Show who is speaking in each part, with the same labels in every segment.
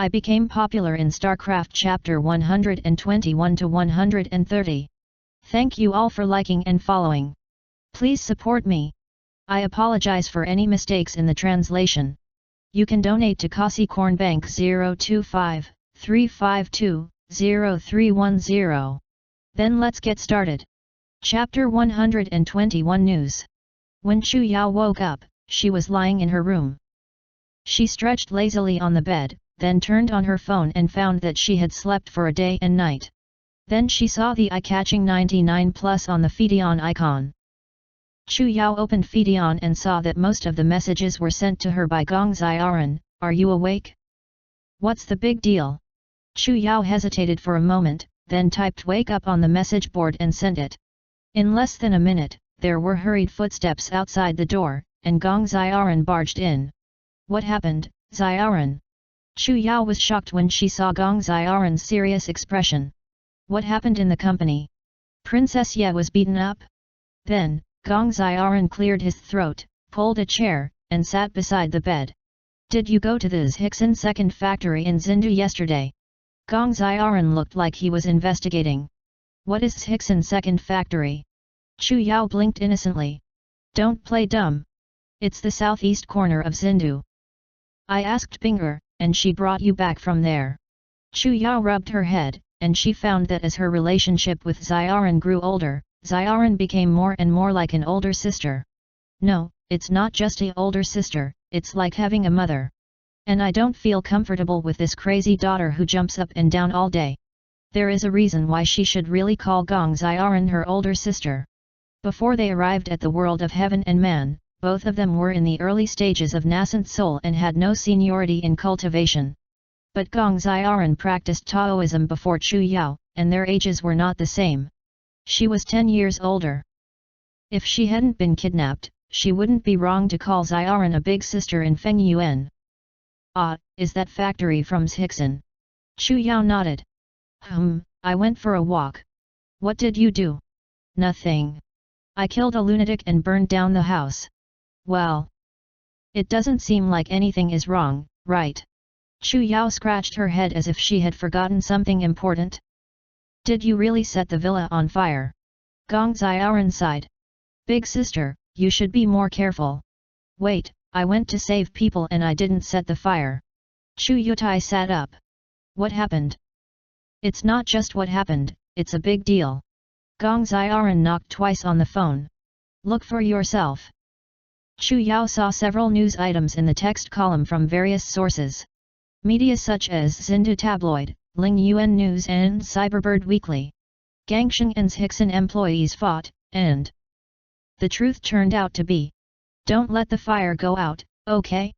Speaker 1: I became popular in StarCraft Chapter 121-130. Thank you all for liking and following. Please support me. I apologize for any mistakes in the translation. You can donate to Kasi Corn Bank 025-352-0310. Then let's get started. Chapter 121 News. When Chu Yao woke up, she was lying in her room. She stretched lazily on the bed, then turned on her phone and found that she had slept for a day and night. Then she saw the eye-catching 99+ on the Fidion icon. Chu Yao opened Fidion and saw that most of the messages were sent to her by Gong Xiaoran. Are you awake? What's the big deal? Chu Yao hesitated for a moment, then typed wake up on the message board and sent it. In less than a minute, there were hurried footsteps outside the door, and Gong Xiaoran barged in. What happened, Xiaoran? Chu Yao was shocked when she saw Gong Xiaoran's serious expression. What happened in the company? Princess Ye was beaten up? Then, Gong Xiaoran cleared his throat, pulled a chair, and sat beside the bed. Did you go to the Zhixin second factory in Xindu yesterday? Gong Xiaoran looked like he was investigating. What is Zhixin second factory? Chu Yao blinked innocently. Don't play dumb. It's the southeast corner of Xindu. I asked Binger, and she brought you back from there. Chu Yao rubbed her head, and she found that as her relationship with Xiaoran grew older, Xiaoran became more and more like an older sister. No, it's not just an older sister, it's like having a mother. And I don't feel comfortable with this crazy daughter who jumps up and down all day. There is a reason why she should really call Gong Xiaoran her older sister. Before they arrived at the world of heaven and man, both of them were in the early stages of nascent soul and had no seniority in cultivation. But Gong Xiaoran practiced Taoism before Chu Yao, and their ages were not the same. She was 10 years older. If she hadn't been kidnapped, she wouldn't be wrong to call Xiaoran a big sister in Feng Yuan. Ah, is that factory from Zhixin? Chu Yao nodded. I went for a walk. What did you do? Nothing. I killed a lunatic and burned down the house. Well. It doesn't seem like anything is wrong, right? Chu Yao scratched her head as if she had forgotten something important. Did you really set the villa on fire? Gong Xiaoran sighed. Big sister, you should be more careful. Wait, I went to save people and I didn't set the fire. Chu Yutai sat up. What happened? It's not just what happened, it's a big deal. Gong Xiaoran knocked twice on the phone. Look for yourself. Chu Yao saw several news items in the text column from various sources. Media such as Xindu Tabloid, Ling Yuan News and Cyberbird Weekly. Gangsheng and Zhixin employees fought, and the truth turned out to be. Don't let the fire go out, okay?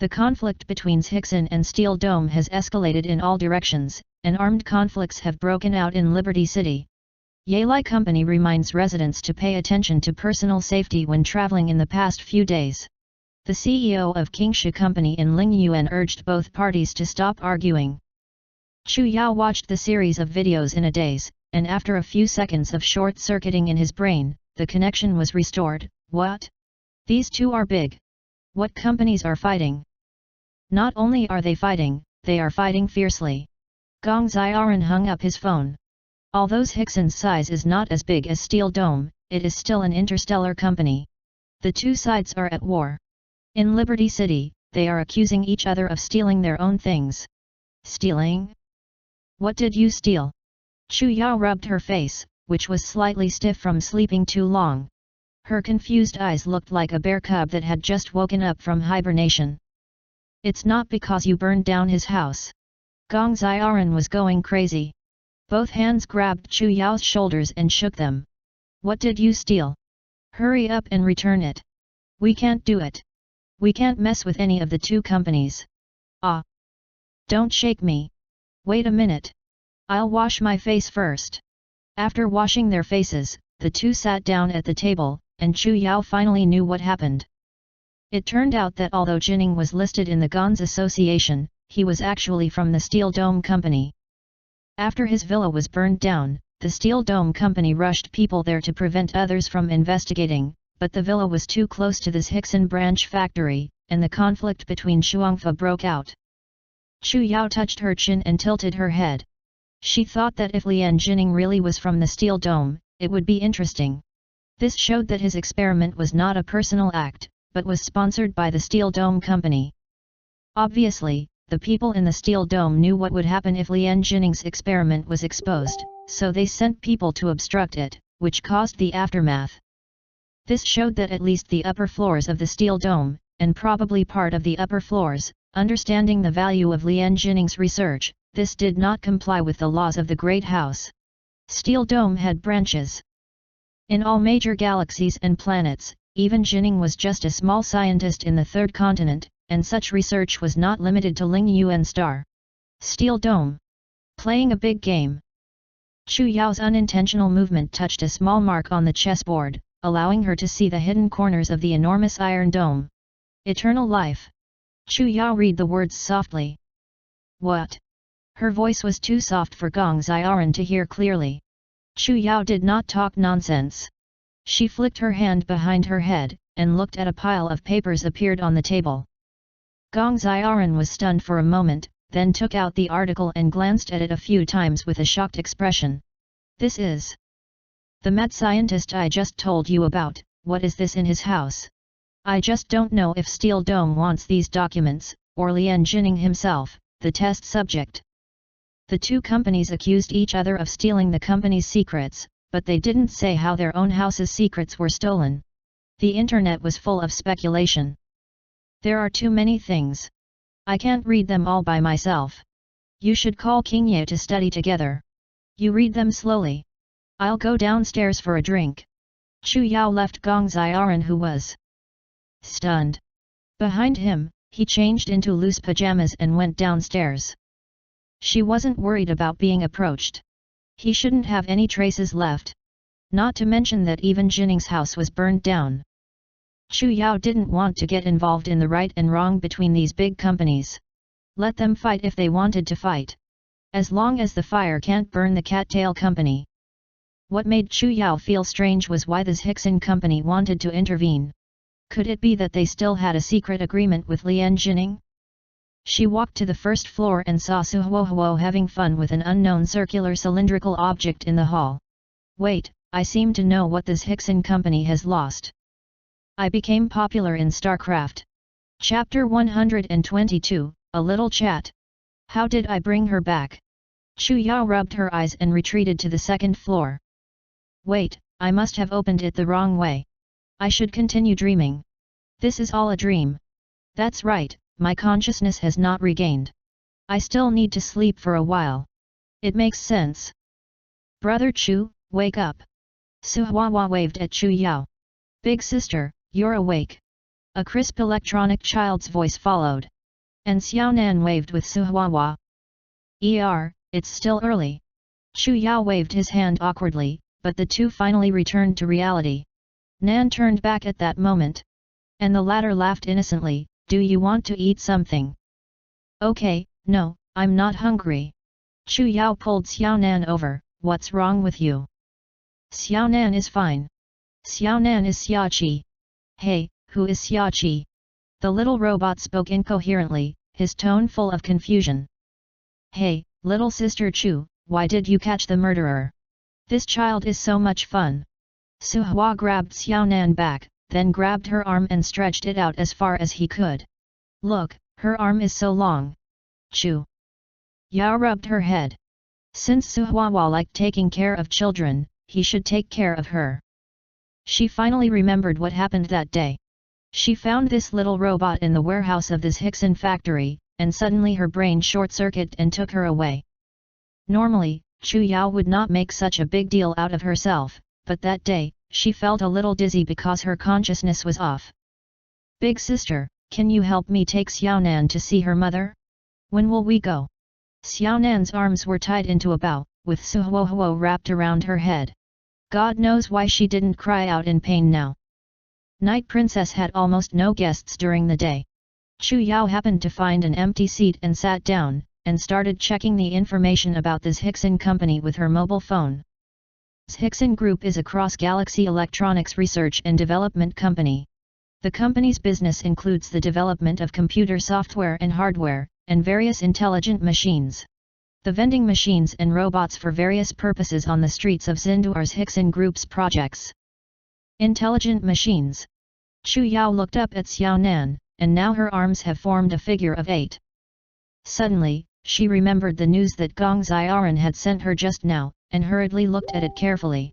Speaker 1: The conflict between Zhixin and Steel Dome has escalated in all directions, and armed conflicts have broken out in Liberty City. Yalai Company reminds residents to pay attention to personal safety when traveling in the past few days. The CEO of Kingshu Company in Lingyuan urged both parties to stop arguing. Chu Yao watched the series of videos in a daze, and after a few seconds of short-circuiting in his brain, the connection was restored. What? These two are big. What companies are fighting? Not only are they are fighting fiercely. Gong Xiaoran hung up his phone. Although Zhixin's size is not as big as Steel Dome, it is still an interstellar company. The two sides are at war. In Liberty City, they are accusing each other of stealing their own things. Stealing? What did you steal? Chu Yao rubbed her face, which was slightly stiff from sleeping too long. Her confused eyes looked like a bear cub that had just woken up from hibernation. It's not because you burned down his house. Gong Xiaoran was going crazy. Both hands grabbed Chu Yao's shoulders and shook them. What did you steal? Hurry up and return it. We can't do it. We can't mess with any of the two companies. Ah. Don't shake me. Wait a minute. I'll wash my face first. After washing their faces, the two sat down at the table, and Chu Yao finally knew what happened. It turned out that although Jining was listed in the Gons Association, he was actually from the Steel Dome Company. After his villa was burned down, the Steel Dome Company rushed people there to prevent others from investigating, but the villa was too close to the Zhixin branch factory, and the conflict between Shuangfa broke out. Chu Yao touched her chin and tilted her head. She thought that if Lianjing really was from the Steel Dome, it would be interesting. This showed that his experiment was not a personal act, but was sponsored by the Steel Dome company. Obviously, the people in the Steel Dome knew what would happen if Lianjing's experiment was exposed, so they sent people to obstruct it, which caused the aftermath. This showed that at least the upper floors of the Steel Dome, and probably part of the upper floors, understanding the value of Lianjing's research, this did not comply with the laws of the Great House. Steel Dome had branches in all major galaxies and planets. Even Jining was just a small scientist in the third continent, and such research was not limited to Ling Yuan star. Steel Dome. Playing a big game. Chu Yao's unintentional movement touched a small mark on the chessboard, allowing her to see the hidden corners of the enormous iron dome. Eternal life. Chu Yao read the words softly. What? Her voice was too soft for Gong Xiaoran to hear clearly. Chu Yao did not talk nonsense. She flicked her hand behind her head, and looked at a pile of papers appeared on the table. Gong Xiaoran was stunned for a moment, then took out the article and glanced at it a few times with a shocked expression. This is the mad scientist I just told you about. What is this in his house? I just don't know if Steel Dome wants these documents, or Lianjing himself, the test subject. The two companies accused each other of stealing the company's secrets, but they didn't say how their own house's secrets were stolen. The internet was full of speculation. There are too many things. I can't read them all by myself. You should call King Ye to study together. You read them slowly. I'll go downstairs for a drink. Chu Yao left Gong Xiaoran, who was stunned. Behind him, he changed into loose pajamas and went downstairs. She wasn't worried about being approached. He shouldn't have any traces left. Not to mention that even Jining's house was burned down. Chu Yao didn't want to get involved in the right and wrong between these big companies. Let them fight if they wanted to fight. As long as the fire can't burn the cattail company. What made Chu Yao feel strange was why this Hickson company wanted to intervene. Could it be that they still had a secret agreement with Lianjing? She walked to the first floor and saw Su Huohuo having fun with an unknown circular cylindrical object in the hall. Wait, I seem to know what this Hickson company has lost. I became popular in StarCraft. Chapter 122, A Little Chat. How did I bring her back? Chu Yao rubbed her eyes and retreated to the second floor. Wait, I must have opened it the wrong way. I should continue dreaming. This is all a dream. That's right, my consciousness has not regained. I still need to sleep for a while. It makes sense. Brother Chu, wake up. Su Huahua waved at Chu Yao. Big sister, you're awake. A crisp electronic child's voice followed. And Xiao Nan waved with Su Huahua. It's still early. Chu Yao waved his hand awkwardly, but the two finally returned to reality. Nan turned back at that moment. And the latter laughed innocently. Do you want to eat something? Okay, no, I'm not hungry. Chu Yao pulled Xiao Nan over. What's wrong with you? Xiao Nan is fine. Xiao Nan is Xiaoqi. Hey, who is Xiaoqi? The little robot spoke incoherently, his tone full of confusion. Hey, little sister Chu, why did you catch the murderer? This child is so much fun. Su Hua grabbed Xiao Nan back, then grabbed her arm and stretched it out as far as he could. Look, her arm is so long. Chu Yao rubbed her head. Since Su Hua liked taking care of children, he should take care of her. She finally remembered what happened that day. She found this little robot in the warehouse of this Hickson factory, and suddenly her brain short-circuited and took her away. Normally, Chu Yao would not make such a big deal out of herself, but that day, she felt a little dizzy because her consciousness was off. Big sister, can you help me take Xiao Nan to see her mother? When will we go? Xiao Nan's arms were tied into a bow, with Su Huohuo wrapped around her head. God knows why she didn't cry out in pain now. Night Princess had almost no guests during the day. Chu Yao happened to find an empty seat and sat down, and started checking the information about this Hickson company with her mobile phone. This Hickson Group is a cross-galaxy electronics research and development company. The company's business includes the development of computer software and hardware, and various intelligent machines. The vending machines and robots for various purposes on the streets of Zinduar's Hickson Group's projects. Intelligent machines. Chu Yao looked up at Xiao Nan, and now her arms have formed a figure of 8. Suddenly, she remembered the news that Gong Xiaoran had sent her just now, and hurriedly looked at it carefully.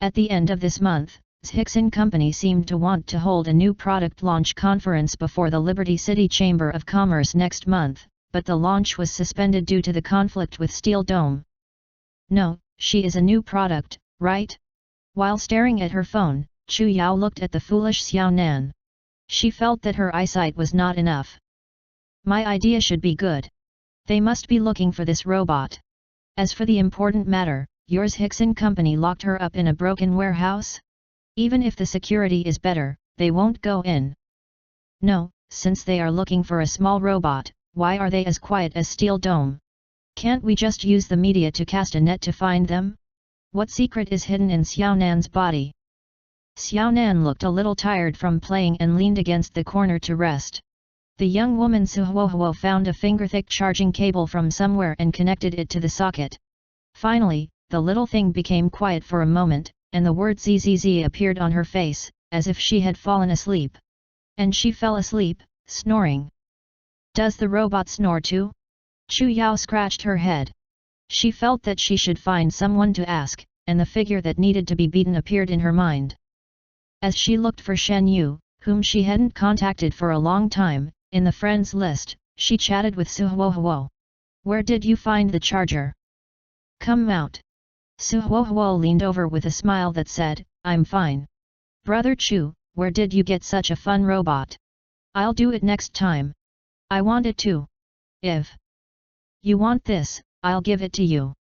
Speaker 1: At the end of this month, Hickson Company seemed to want to hold a new product launch conference before the Liberty City Chamber of Commerce next month, but the launch was suspended due to the conflict with Steel Dome. No, she is a new product, right? While staring at her phone, Chu Yao looked at the foolish Xiao Nan. She felt that her eyesight was not enough. My idea should be good. They must be looking for this robot. As for the important matter, yours Hickson Company locked her up in a broken warehouse? Even if the security is better, they won't go in. No, since they are looking for a small robot, why are they as quiet as Steel Dome? Can't we just use the media to cast a net to find them? What secret is hidden in Xiao Nan's body? Xiao Nan looked a little tired from playing and leaned against the corner to rest. The young woman Su Huohuo found a finger-thick charging cable from somewhere and connected it to the socket. Finally, the little thing became quiet for a moment, and the word ZZZ appeared on her face, as if she had fallen asleep. And she fell asleep, snoring. Does the robot snore too? Chu Yao scratched her head. She felt that she should find someone to ask, and the figure that needed to be beaten appeared in her mind. As she looked for Shen Yu, whom she hadn't contacted for a long time, in the friends list, she chatted with Su Huohuo. Where did you find the charger? Come out. Su Huohuo leaned over with a smile that said, I'm fine. Brother Chu, where did you get such a fun robot? I'll do it next time. I want it too. If you want this, I'll give it to you.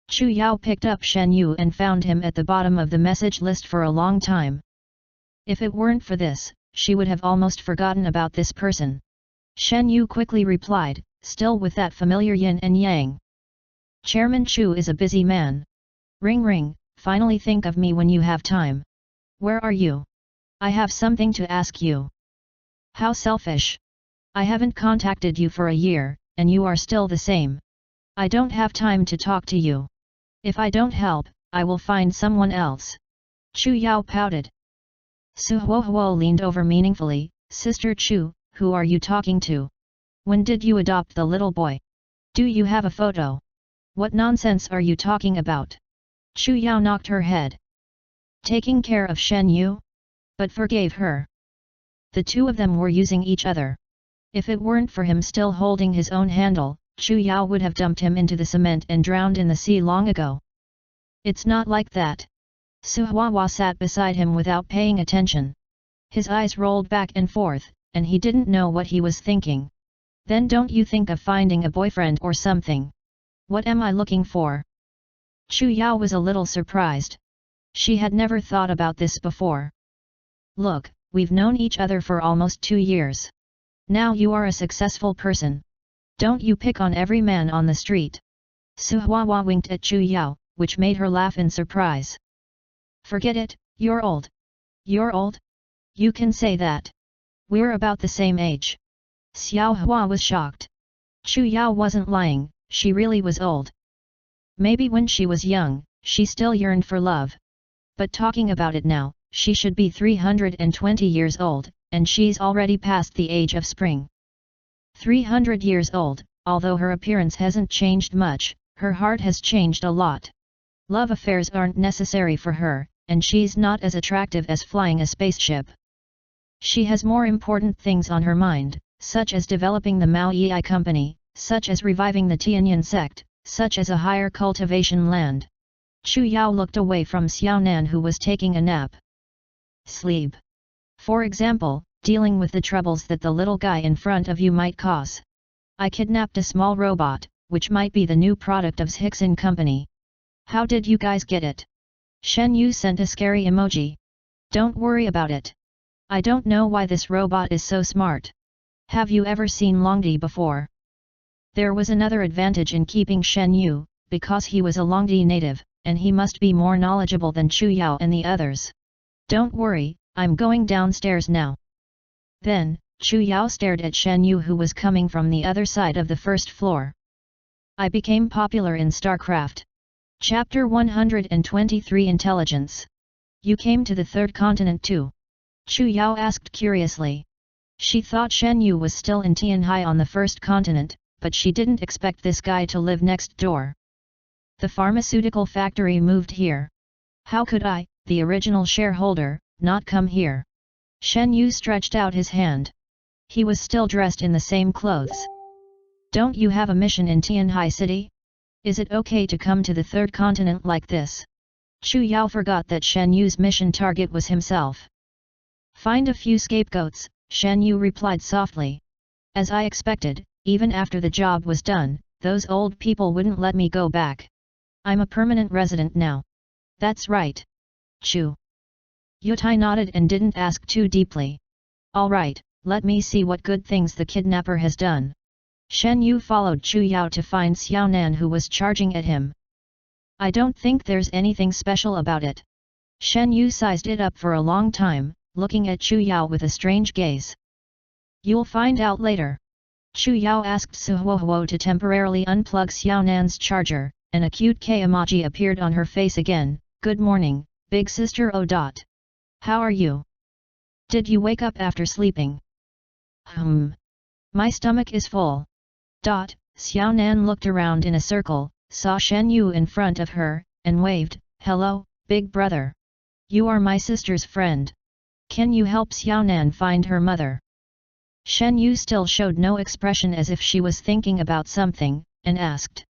Speaker 1: Chu Yao picked up Shen Yu and found him at the bottom of the message list for a long time. If it weren't for this, she would have almost forgotten about this person. Shen Yu quickly replied, still with that familiar yin and yang. Chairman Chu is a busy man. Ring ring, finally think of me when you have time. Where are you? I have something to ask you. How selfish. I haven't contacted you for a year, and you are still the same. I don't have time to talk to you. If I don't help, I will find someone else. Chu Yao pouted. Su Huohuo leaned over meaningfully, Sister Chu, who are you talking to? When did you adopt the little boy? Do you have a photo? What nonsense are you talking about? Chu Yao knocked her head. Taking care of Shen Yu? But forgave her. The two of them were using each other. If it weren't for him still holding his own handle, Chu Yao would have dumped him into the cement and drowned in the sea long ago. It's not like that. Su Huohuo sat beside him without paying attention. His eyes rolled back and forth, and he didn't know what he was thinking. Then don't you think of finding a boyfriend or something? What am I looking for? Chu Yao was a little surprised. She had never thought about this before. Look, we've known each other for almost 2 years. Now you are a successful person. Don't you pick on every man on the street. Su Huohuo winked at Chu Yao, which made her laugh in surprise. Forget it, you're old. You're old? You can say that. We're about the same age. Xiao Hua was shocked. Chu Yao wasn't lying, she really was old. Maybe when she was young, she still yearned for love. But talking about it now, she should be 320 years old, and she's already past the age of spring. 300 years old, although her appearance hasn't changed much, her heart has changed a lot. Love affairs aren't necessary for her, and she's not as attractive as flying a spaceship. She has more important things on her mind, such as developing the Mao Yi company, such as reviving the Tianyan sect, such as a higher cultivation land. Chu Yao looked away from Xiao Nan who was taking a nap. Sleep. For example, dealing with the troubles that the little guy in front of you might cause. I kidnapped a small robot, which might be the new product of Hickson Company. How did you guys get it? Shen Yu sent a scary emoji. Don't worry about it. I don't know why this robot is so smart. Have you ever seen Longdi before? There was another advantage in keeping Shen Yu, because he was a Longdi native, and he must be more knowledgeable than Chu Yao and the others. Don't worry, I'm going downstairs now. Then, Chu Yao stared at Shen Yu, who was coming from the other side of the first floor. I became popular in StarCraft. Chapter 123 Intelligence. You came to the third continent too? Chu Yao asked curiously. She thought Shen Yu was still in Tianhai on the first continent, but she didn't expect this guy to live next door. The pharmaceutical factory moved here. How could I, the original shareholder, not come here? Shen Yu stretched out his hand. He was still dressed in the same clothes. Don't you have a mission in Tianhai City? Is it okay to come to the third continent like this? Chu Yao forgot that Shen Yu's mission target was himself. Find a few scapegoats, Shen Yu replied softly. As I expected, even after the job was done, those old people wouldn't let me go back. I'm a permanent resident now. That's right. Chu Yutai nodded and didn't ask too deeply. All right, let me see what good things the kidnapper has done. Shen Yu followed Chu Yao to find Xiao Nan, who was charging at him. I don't think there's anything special about it. Shen Yu sized it up for a long time, looking at Chu Yao with a strange gaze. You'll find out later. Chu Yao asked Su Huohuo to temporarily unplug Xiao Nan's charger, and a cute K emoji appeared on her face again. Good morning, big sister O. How are you? Did you wake up after sleeping? My stomach is full. Xiao Nan looked around in a circle, saw Shen Yu in front of her, and waved, Hello, big brother. You are my sister's friend. Can you help Xiao Nan find her mother? Shen Yu still showed no expression, as if she was thinking about something, and asked.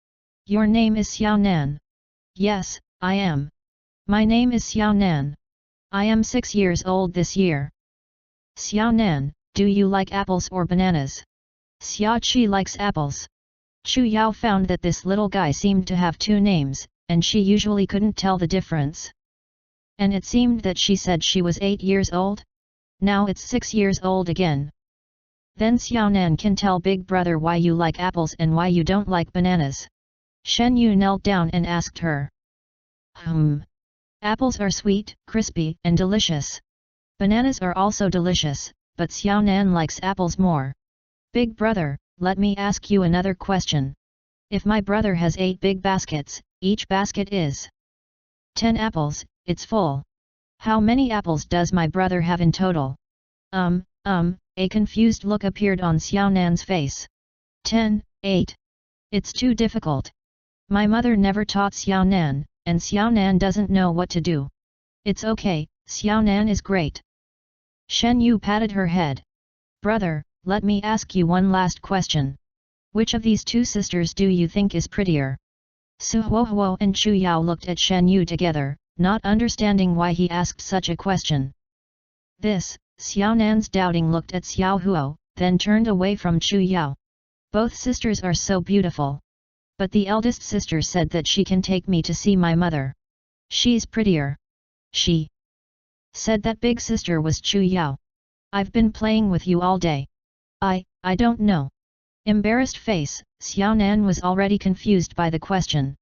Speaker 1: Your name is Xiao Nan? Yes, I am. My name is Xiao Nan. I am 6 years old this year. Xiao Nan, do you like apples or bananas? Xia Qi likes apples. Chu Yao found that this little guy seemed to have two names, and she usually couldn't tell the difference. And it seemed that she said she was 8 years old? Now it's 6 years old again. Then Xiao Nan can tell big brother why you like apples and why you don't like bananas. Shen Yu knelt down and asked her. Apples are sweet, crispy, and delicious. Bananas are also delicious, but Xiao Nan likes apples more. Big brother, let me ask you another question. If my brother has 8 big baskets, each basket is 10 apples, it's full. How many apples does my brother have in total? A confused look appeared on Xiao Nan's face. 10, 8. It's too difficult. My mother never taught Xiao Nan, and Xiao Nan doesn't know what to do. It's okay, Xiao Nan is great. Shen Yu patted her head. Brother, let me ask you one last question. Which of these two sisters do you think is prettier? Su Huohuo and Chu Yao looked at Shen Yu together, not understanding why he asked such a question. Xiao Nan's doubting looked at Xiao Huo, then turned away from Chu Yao. Both sisters are so beautiful. But the eldest sister said that she can take me to see my mother. She's prettier. She said that big sister was Chu Yao. I've been playing with you all day. I don't know. Embarrassed face, Xiao Nan was already confused by the question.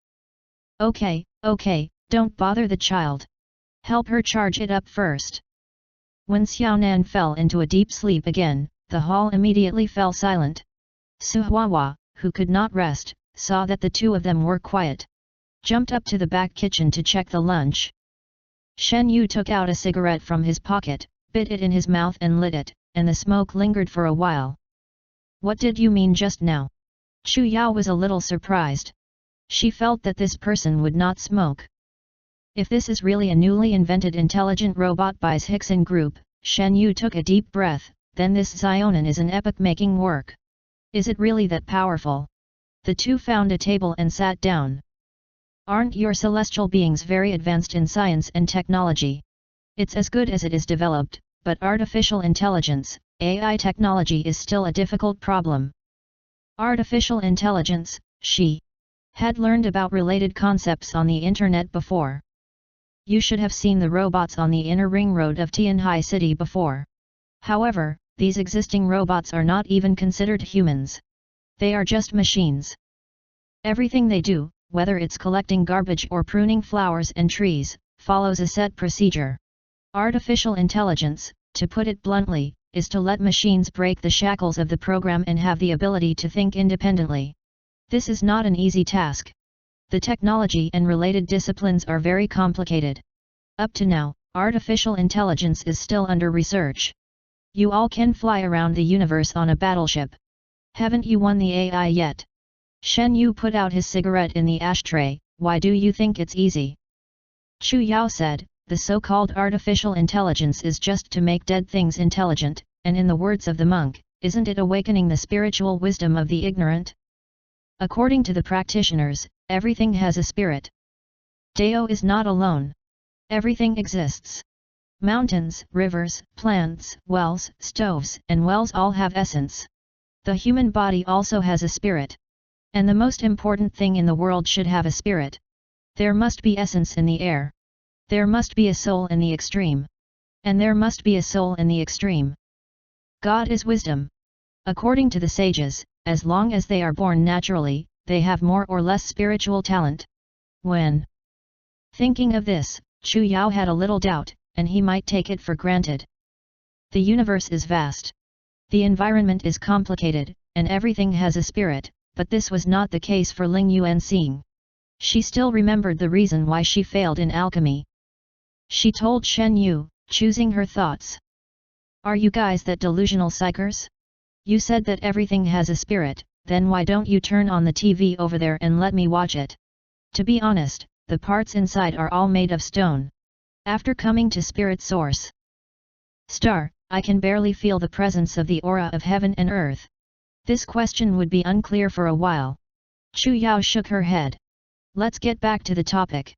Speaker 1: Okay, don't bother the child. Help her charge it up first. When Xiao Nan fell into a deep sleep again, the hall immediately fell silent. Su Huahua, who could not rest, saw that the two of them were quiet. Jumped up to the back kitchen to check the lunch. Shen Yu took out a cigarette from his pocket, bit it in his mouth and lit it, and the smoke lingered for a while. What did you mean just now? Chu Yao was a little surprised. She felt that this person would not smoke. If this is really a newly invented intelligent robot by Hickson Group, Shen Yu took a deep breath, then this Xionin is an epoch-making work. Is it really that powerful? The two found a table and sat down. Aren't your celestial beings very advanced in science and technology? It's as good as it is developed, but artificial intelligence, AI technology is still a difficult problem. Artificial intelligence, she had learned about related concepts on the internet before. You should have seen the robots on the inner ring road of Tianhai City before. However, these existing robots are not even considered humans. They are just machines. Everything they do, whether it's collecting garbage or pruning flowers and trees, follows a set procedure. Artificial intelligence, to put it bluntly, is to let machines break the shackles of the program and have the ability to think independently. This is not an easy task. The technology and related disciplines are very complicated. Up to now, artificial intelligence is still under research. You all can fly around the universe on a battleship. Haven't you won the AI yet? Shen Yu put out his cigarette in the ashtray. Why do you think it's easy? Chu Yao said, the so-called artificial intelligence is just to make dead things intelligent, and in the words of the monk, isn't it awakening the spiritual wisdom of the ignorant? According to the practitioners, everything has a spirit. Tao is not alone. Everything exists. Mountains, rivers, plants, wells, stoves, and wells all have essence. The human body also has a spirit. And the most important thing in the world should have a spirit. There must be essence in the air. There must be a soul in the extreme. And there must be a soul in the extreme. God is wisdom. According to the sages, as long as they are born naturally, they have more or less spiritual talent. When thinking of this, Chu Yao had a little doubt, and he might take it for granted. The universe is vast. The environment is complicated, and everything has a spirit, but this was not the case for Ling Yuanxing. She still remembered the reason why she failed in alchemy. She told Shen Yu, choosing her thoughts. Are you guys that delusional psychers? You said that everything has a spirit, then why don't you turn on the TV over there and let me watch it? To be honest, the parts inside are all made of stone. After coming to spirit source star, I can barely feel the presence of the aura of heaven and earth. This question would be unclear for a while. Chu Yao shook her head. Let's get back to the topic.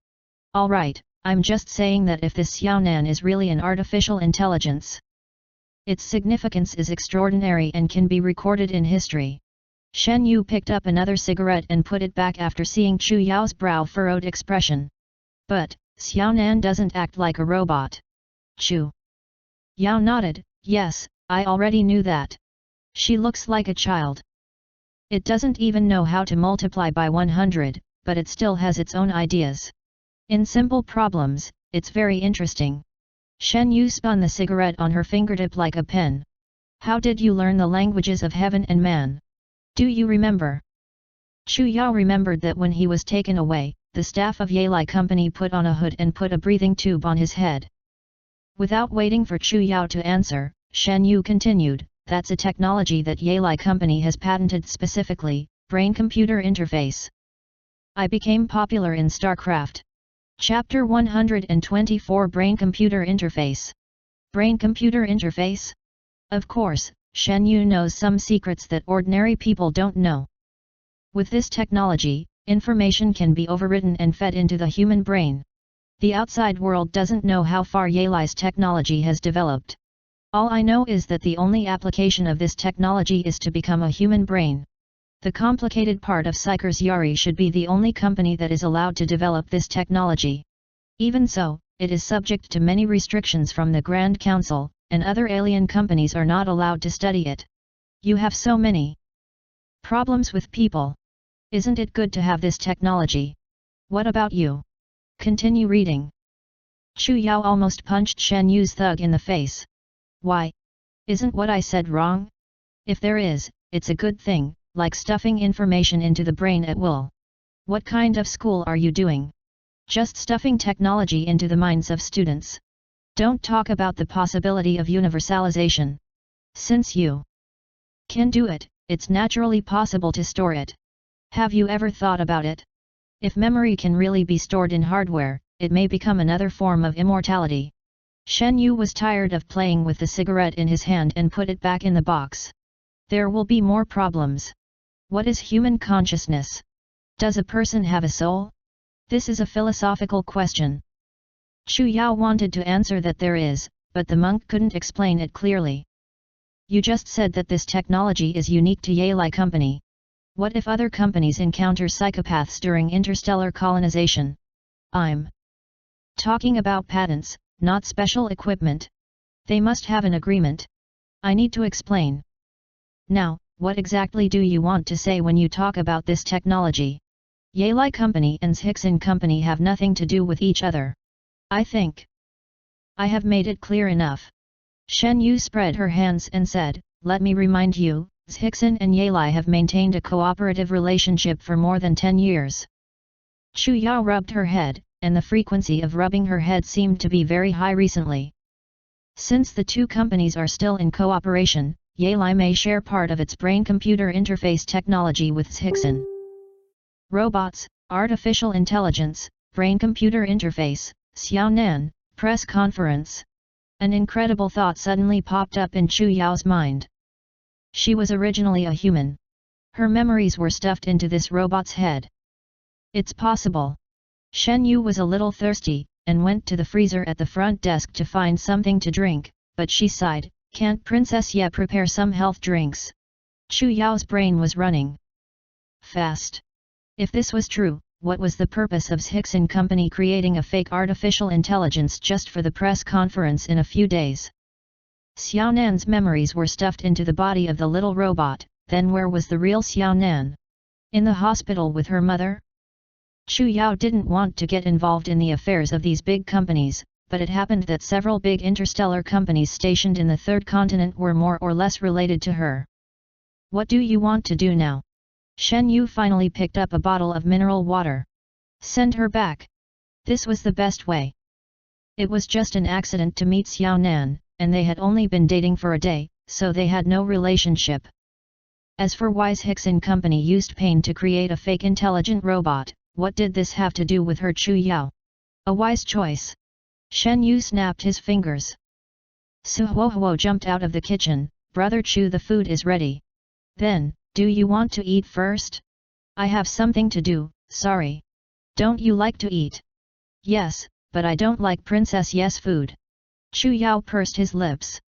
Speaker 1: Alright, I'm just saying that if this Xiaonan is really an artificial intelligence, its significance is extraordinary and can be recorded in history. Shen Yu picked up another cigarette and put it back after seeing Chu Yao's brow-furrowed expression. But, Xiaonan doesn't act like a robot. Chu Yao nodded, yes, I already knew that. She looks like a child. It doesn't even know how to multiply by 100, but it still has its own ideas. In simple problems, it's very interesting. Shen Yu spun the cigarette on her fingertip like a pen. How did you learn the languages of heaven and man? Do you remember? Chu Yao remembered that when he was taken away, the staff of Yalai Company put on a hood and put a breathing tube on his head. Without waiting for Chu Yao to answer, Shen Yu continued, that's a technology that Yalai Company has patented specifically, brain-computer interface. I became popular in StarCraft. Chapter 124 Brain-Computer Interface. Brain-Computer Interface? Of course, Shen Yu knows some secrets that ordinary people don't know. With this technology, information can be overwritten and fed into the human brain. The outside world doesn't know how far Yalai's technology has developed. All I know is that the only application of this technology is to become a human brain. The complicated part of Psychers Yari should be the only company that is allowed to develop this technology. Even so, it is subject to many restrictions from the Grand Council, and other alien companies are not allowed to study it. You have so many problems with people. Isn't it good to have this technology? What about you? Continue reading. Chu Yao almost punched Shen Yu's thug in the face. Why? Isn't what I said wrong? If there is, it's a good thing, like stuffing information into the brain at will. What kind of school are you doing? Just stuffing technology into the minds of students. Don't talk about the possibility of universalization. Since you can do it, it's naturally possible to store it. Have you ever thought about it? If memory can really be stored in hardware, it may become another form of immortality. Shen Yu was tired of playing with the cigarette in his hand and put it back in the box. There will be more problems. What is human consciousness? Does a person have a soul? This is a philosophical question. Chu Yao wanted to answer that there is, but the monk couldn't explain it clearly. You just said that this technology is unique to Yalai Company. What if other companies encounter psychopaths during interstellar colonization? I'm talking about patents, not special equipment. They must have an agreement. I need to explain. Now, what exactly do you want to say when you talk about this technology? Yalai Company and Hickson Company have nothing to do with each other. I think I have made it clear enough. Shen Yu spread her hands and said, "Let me remind you, Zhixin and Yalai have maintained a cooperative relationship for more than 10 years. Chu Yao rubbed her head, and the frequency of rubbing her head seemed to be very high recently. Since the two companies are still in cooperation, Yalai may share part of its brain-computer interface technology with Zhixin. Robots, artificial intelligence, brain-computer interface, Xiaonan, press conference. An incredible thought suddenly popped up in Chu Yao's mind. She was originally a human. Her memories were stuffed into this robot's head. It's possible. Shen Yu was a little thirsty, and went to the freezer at the front desk to find something to drink, but she sighed, "Can't Princess Ye prepare some health drinks?" Chu Yao's brain was running fast. If this was true, what was the purpose of Zhixin Company creating a fake artificial intelligence just for the press conference in a few days? Xiaonan's memories were stuffed into the body of the little robot, then where was the real Xiaonan? In the hospital with her mother? Chu Yao didn't want to get involved in the affairs of these big companies, but it happened that several big interstellar companies stationed in the third continent were more or less related to her. What do you want to do now? Shen Yu finally picked up a bottle of mineral water. Send her back. This was the best way. It was just an accident to meet Xiaonan, and they had only been dating for a day, so they had no relationship. As for why Zhixin Company used pain to create a fake intelligent robot, what did this have to do with her Chu Yao? A wise choice. Shen Yu snapped his fingers. Su Huohuo jumped out of the kitchen, "Brother Chu, the food is ready." Then, "Do you want to eat first?" "I have something to do, sorry." "Don't you like to eat?" "Yes, but I don't like Princess Ye's food." Chu Yao pursed his lips.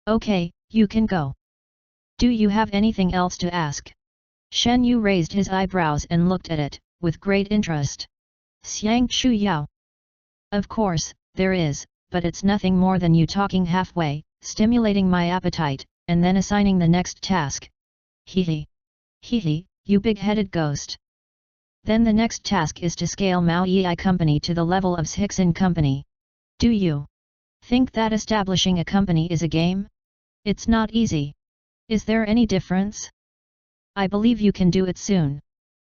Speaker 1: "Okay, you can go. Do you have anything else to ask?" Shen Yu raised his eyebrows and looked at it, with great interest. "Xiang Chu Yao." "Of course, there is, but it's nothing more than you talking halfway, stimulating my appetite, and then assigning the next task." "Hee hee, you big-headed ghost. Then the next task is to scale Mao Yi Company to the level of Zhixin Company. Do you think that establishing a company is a game? It's not easy. Is there any difference? I believe you can do it soon."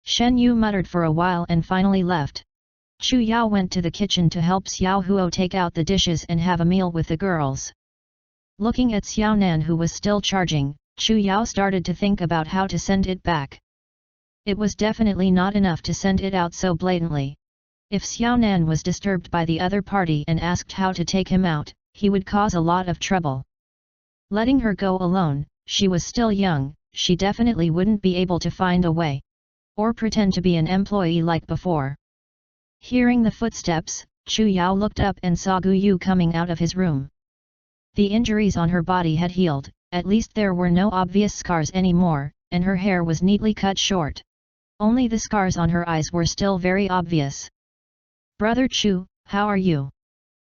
Speaker 1: Shen Yu muttered for a while and finally left. Chu Yao went to the kitchen to help Xiao Huo take out the dishes and have a meal with the girls. Looking at Xiaonan, who was still charging, Chu Yao started to think about how to send it back. It was definitely not enough to send it out so blatantly. If Xiaonan was disturbed by the other party and asked how to take him out, he would cause a lot of trouble. Letting her go alone, she was still young, she definitely wouldn't be able to find a way. Or pretend to be an employee like before. Hearing the footsteps, Chu Yao looked up and saw Gu Yu coming out of his room. The injuries on her body had healed, at least there were no obvious scars anymore, and her hair was neatly cut short. Only the scars on her eyes were still very obvious. "Brother Chu, how are you?"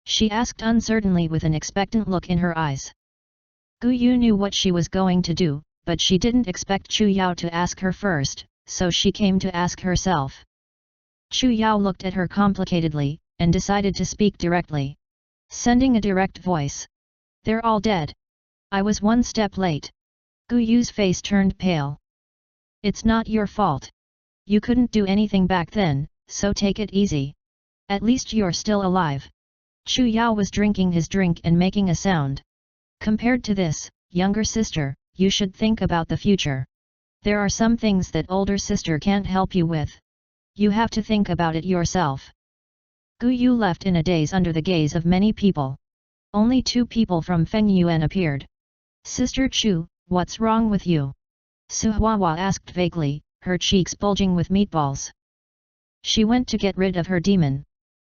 Speaker 1: she asked uncertainly with an expectant look in her eyes. Gu Yu knew what she was going to do, but she didn't expect Chu Yao to ask her first, so she came to ask herself. Chu Yao looked at her complicatedly, and decided to speak directly. Sending a direct voice. "They're all dead. I was one step late." Gu Yu's face turned pale. "It's not your fault. You couldn't do anything back then, so take it easy. At least you're still alive." Chu Yao was drinking his drink and making a sound. "Compared to this, younger sister, you should think about the future. There are some things that older sister can't help you with. You have to think about it yourself." Gu Yu left in a daze under the gaze of many people. Only 2 people from Feng Yuan appeared. "Sister Chu, what's wrong with you?" Su Huahua asked vaguely, her cheeks bulging with meatballs. "She went to get rid of her demon."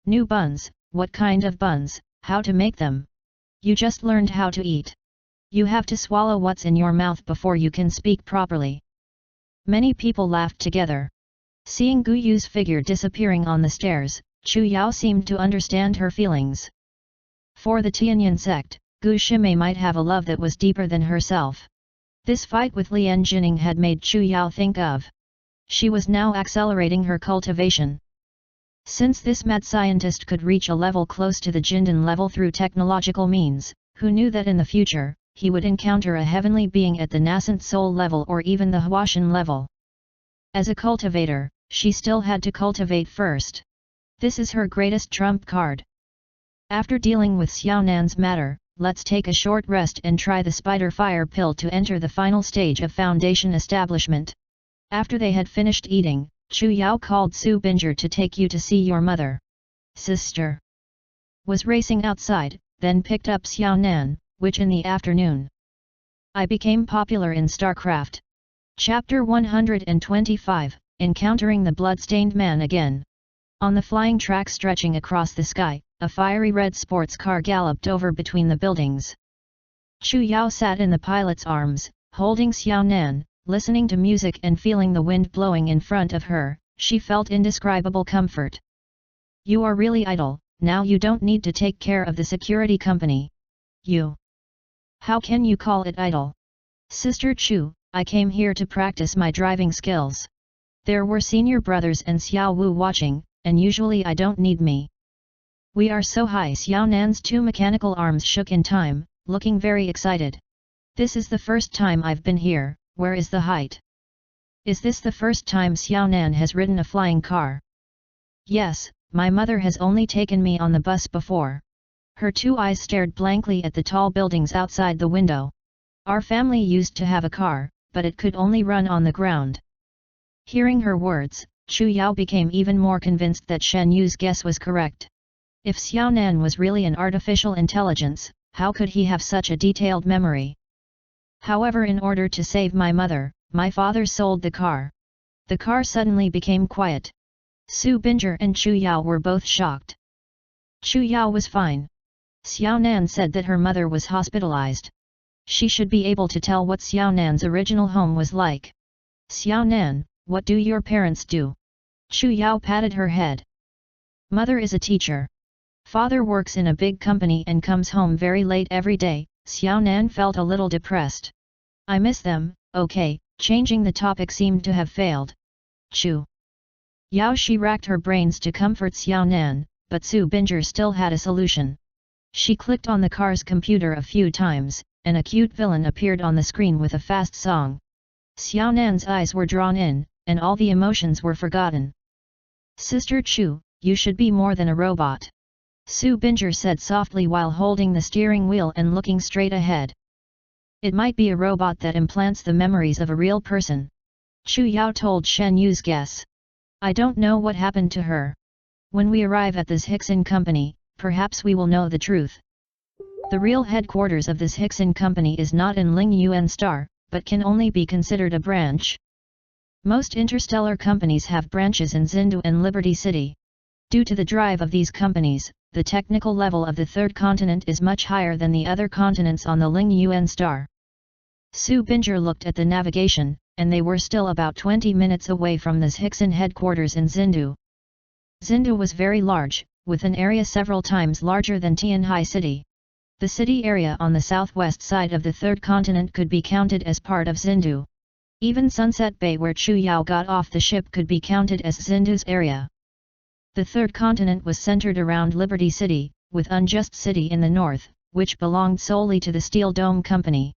Speaker 1: "New buns, what kind of buns, how to make them? You just learned how to eat. You have to swallow what's in your mouth before you can speak properly." Many people laughed together. Seeing Gu Yu's figure disappearing on the stairs, Chu Yao seemed to understand her feelings. For the Tianyan sect, Gu Shimei might have a love that was deeper than herself. This fight with Lian Jining had made Chu Yao think of. She was now accelerating her cultivation. Since this mad scientist could reach a level close to the Jindan level through technological means, Who knew that in the future, he would encounter a heavenly being at the nascent soul level or even the Huashan level. As a cultivator, she still had to cultivate first. This is her greatest trump card. After dealing with Xiaonan's matter, let's take a short rest and try the spider fire pill to enter the final stage of foundation establishment. After they had finished eating, Chu Yao called Su Binger to take you to see your mother. Sister was racing outside, then picked up Xiaonan, which in the afternoon I became popular in StarCraft. Chapter 125, Encountering the Bloodstained Man again. On the flying track stretching across the sky, a fiery red sports car galloped over between the buildings. Chu Yao sat in the pilot's arms, holding Xiaonan, listening to music and feeling the wind blowing in front of her. She felt indescribable comfort. You are really idle, now you don't need to take care of the security company. You. How can you call it idle? Sister Chu, I came here to practice my driving skills. There were senior brothers and Xiao Wu watching, and usually I don't need me. We are so high. Xiaonan's two mechanical arms shook in time, looking very excited. This is the first time I've been here, where is the height? Is this the first time Xiaonan has ridden a flying car? Yes, my mother has only taken me on the bus before. Her two eyes stared blankly at the tall buildings outside the window. Our family used to have a car, but it could only run on the ground. Hearing her words, Chu Yao became even more convinced that Shen Yu's guess was correct. If Xiaonan was really an artificial intelligence, how could he have such a detailed memory? However, in order to save my mother, my father sold the car. The car suddenly became quiet. Su Binger and Chu Yao were both shocked. Chu Yao was fine. Xiaonan said that her mother was hospitalized. She should be able to tell what Xiaonan's original home was like. Xiaonan, what do your parents do? Chu Yao patted her head. Mother is a teacher. Father works in a big company and comes home very late every day. Xiaonan felt a little depressed. I miss them. Okay, changing the topic seemed to have failed. Chu Yao, she racked her brains to comfort Xiaonan, but Su Binger still had a solution. She clicked on the car's computer a few times, and a cute villain appeared on the screen with a fast song. Xiaonan's eyes were drawn in, and all the emotions were forgotten. Sister Chu, you should be more than a robot. Su Binger said softly while holding the steering wheel and looking straight ahead. It might be a robot that implants the memories of a real person. Chu Yao told Shen Yu's guess. I don't know what happened to her. When we arrive at this Hickson company, perhaps we will know the truth. The real headquarters of this Hickson company is not in Ling Yuan Star, but can only be considered a branch. Most interstellar companies have branches in Xindu and Liberty City. Due to the drive of these companies, the technical level of the third continent is much higher than the other continents on the Ling Yuan Star. Su Binger looked at the navigation, and they were still about 20 minutes away from this Hickson headquarters in Xindu. Xindu was very large, with an area several times larger than Tianhai City. The city area on the southwest side of the third continent could be counted as part of Xindu. Even Sunset Bay where Chu Yao got off the ship could be counted as Xindu's area. The third continent was centered around Liberty City, with Unjust City in the north, which belonged solely to the Steel Dome Company.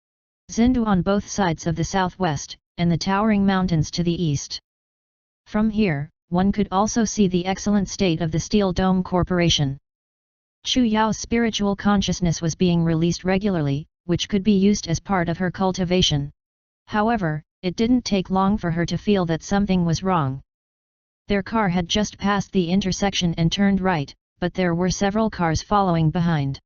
Speaker 1: Xindu on both sides of the southwest, and the towering mountains to the east. From here, one could also see the excellent state of the Steel Dome Corporation. Chu Yao's spiritual consciousness was being released regularly, which could be used as part of her cultivation. However, it didn't take long for her to feel that something was wrong. Their car had just passed the intersection and turned right, but there were several cars following behind.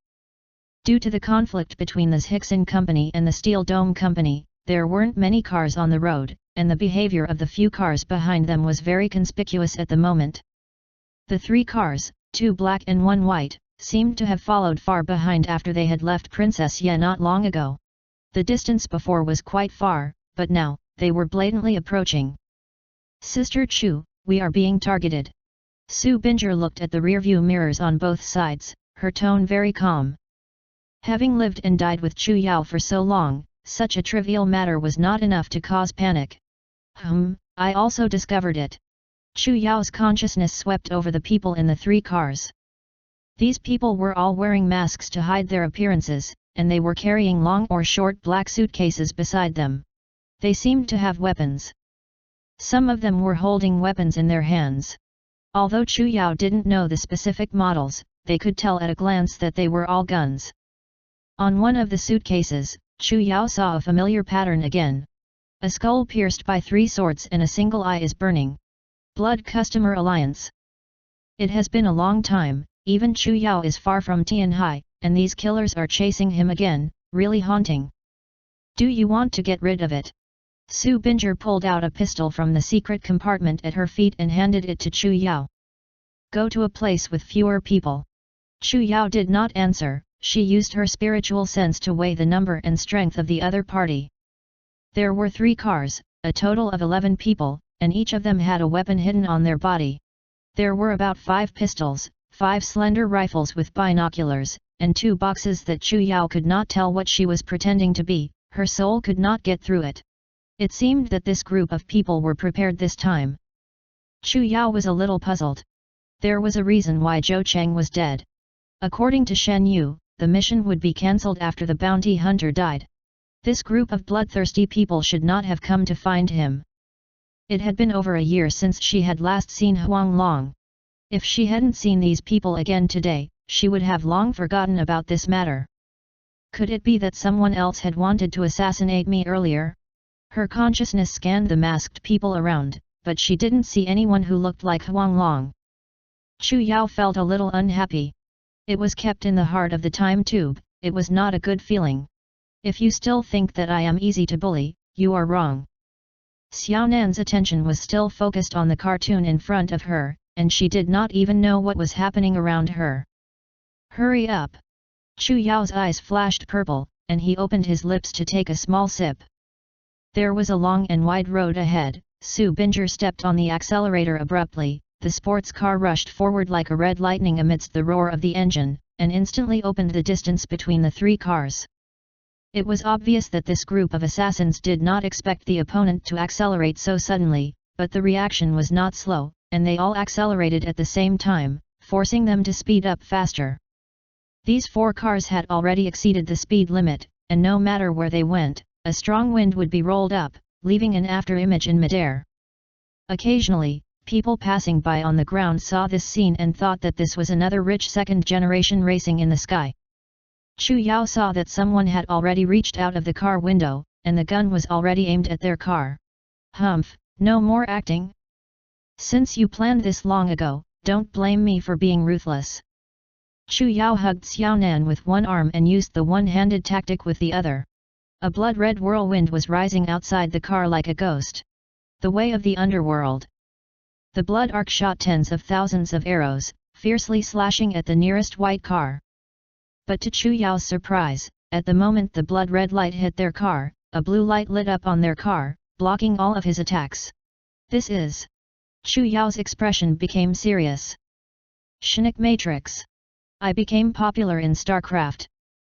Speaker 1: Due to the conflict between the Hickson Company and the Steel Dome Company, there weren't many cars on the road, and the behavior of the few cars behind them was very conspicuous at the moment. The three cars, two black and one white, seemed to have followed far behind after they had left Princess Ye not long ago. The distance before was quite far, but now, they were blatantly approaching. Sister Chu, we are being targeted. Su Binger looked at the rearview mirrors on both sides, her tone very calm. Having lived and died with Chu Yao for so long, such a trivial matter was not enough to cause panic. I also discovered it. Chu Yao's consciousness swept over the people in the three cars. These people were all wearing masks to hide their appearances, and they were carrying long or short black suitcases beside them. They seemed to have weapons. Some of them were holding weapons in their hands. Although Chu Yao didn't know the specific models, they could tell at a glance that they were all guns. On one of the suitcases, Chu Yao saw a familiar pattern again. A skull pierced by 3 swords and a single eye is burning. Blood Customer Alliance. It has been a long time, even Chu Yao is far from Tianhai, and these killers are chasing him again, really haunting. Do you want to get rid of it? Su Binger pulled out a pistol from the secret compartment at her feet and handed it to Chu Yao. Go to a place with fewer people. Chu Yao did not answer, she used her spiritual sense to weigh the number and strength of the other party. There were 3 cars, a total of 11 people, and each of them had a weapon hidden on their body. There were about 5 pistols, 5 slender rifles with binoculars, and 2 boxes that Chu Yao could not tell what she was pretending to be, her soul could not get through it. It seemed that this group of people were prepared this time. Chu Yao was a little puzzled. There was a reason why Zhou Cheng was dead. According to Shen Yu, the mission would be cancelled after the bounty hunter died. This group of bloodthirsty people should not have come to find him. It had been over a year since she had last seen Huang Long. If she hadn't seen these people again today, she would have long forgotten about this matter. Could it be that someone else had wanted to assassinate me earlier? Her consciousness scanned the masked people around, but she didn't see anyone who looked like Huang Long. Chu Yao felt a little unhappy. It was kept in the heart of the time tube, it was not a good feeling. If you still think that I am easy to bully, you are wrong. Xiaonan's attention was still focused on the cartoon in front of her, and she did not even know what was happening around her. Hurry up! Chu Yao's eyes flashed purple, and he opened his lips to take a small sip. There was a long and wide road ahead. Su Binger stepped on the accelerator abruptly, the sports car rushed forward like a red lightning amidst the roar of the engine, and instantly opened the distance between the 3 cars. It was obvious that this group of assassins did not expect the opponent to accelerate so suddenly, but the reaction was not slow, and they all accelerated at the same time, forcing them to speed up faster. These 4 cars had already exceeded the speed limit, and no matter where they went, a strong wind would be rolled up, leaving an after-image in midair. Occasionally, people passing by on the ground saw this scene and thought that this was another rich second-generation racing in the sky. Chu Yao saw that someone had already reached out of the car window, and the gun was already aimed at their car. Humph, no more acting? Since you planned this long ago, don't blame me for being ruthless. Chu Yao hugged Xiaonan with one arm and used the one-handed tactic with the other. A blood-red whirlwind was rising outside the car like a ghost. The way of the underworld. The blood arc shot tens of thousands of arrows, fiercely slashing at the nearest white car. But to Chu Yao's surprise, at the moment the blood-red light hit their car, a blue light lit up on their car, blocking all of his attacks. This is... Chu Yao's expression became serious. Shinik Matrix. I became popular in StarCraft.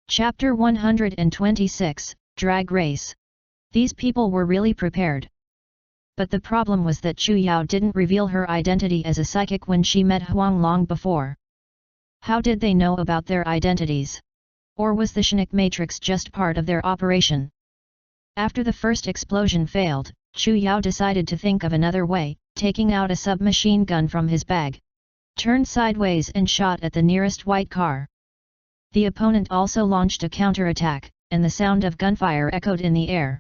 Speaker 1: Chapter 126, Drag Race. These people were really prepared. But the problem was that Chu Yao didn't reveal her identity as a psychic when she met Huang Long before. How did they know about their identities? Or was the Shinik Matrix just part of their operation? After the first explosion failed, Chu Yao decided to think of another way, taking out a submachine gun from his bag. Turned sideways and shot at the nearest white car. The opponent also launched a counterattack, and the sound of gunfire echoed in the air.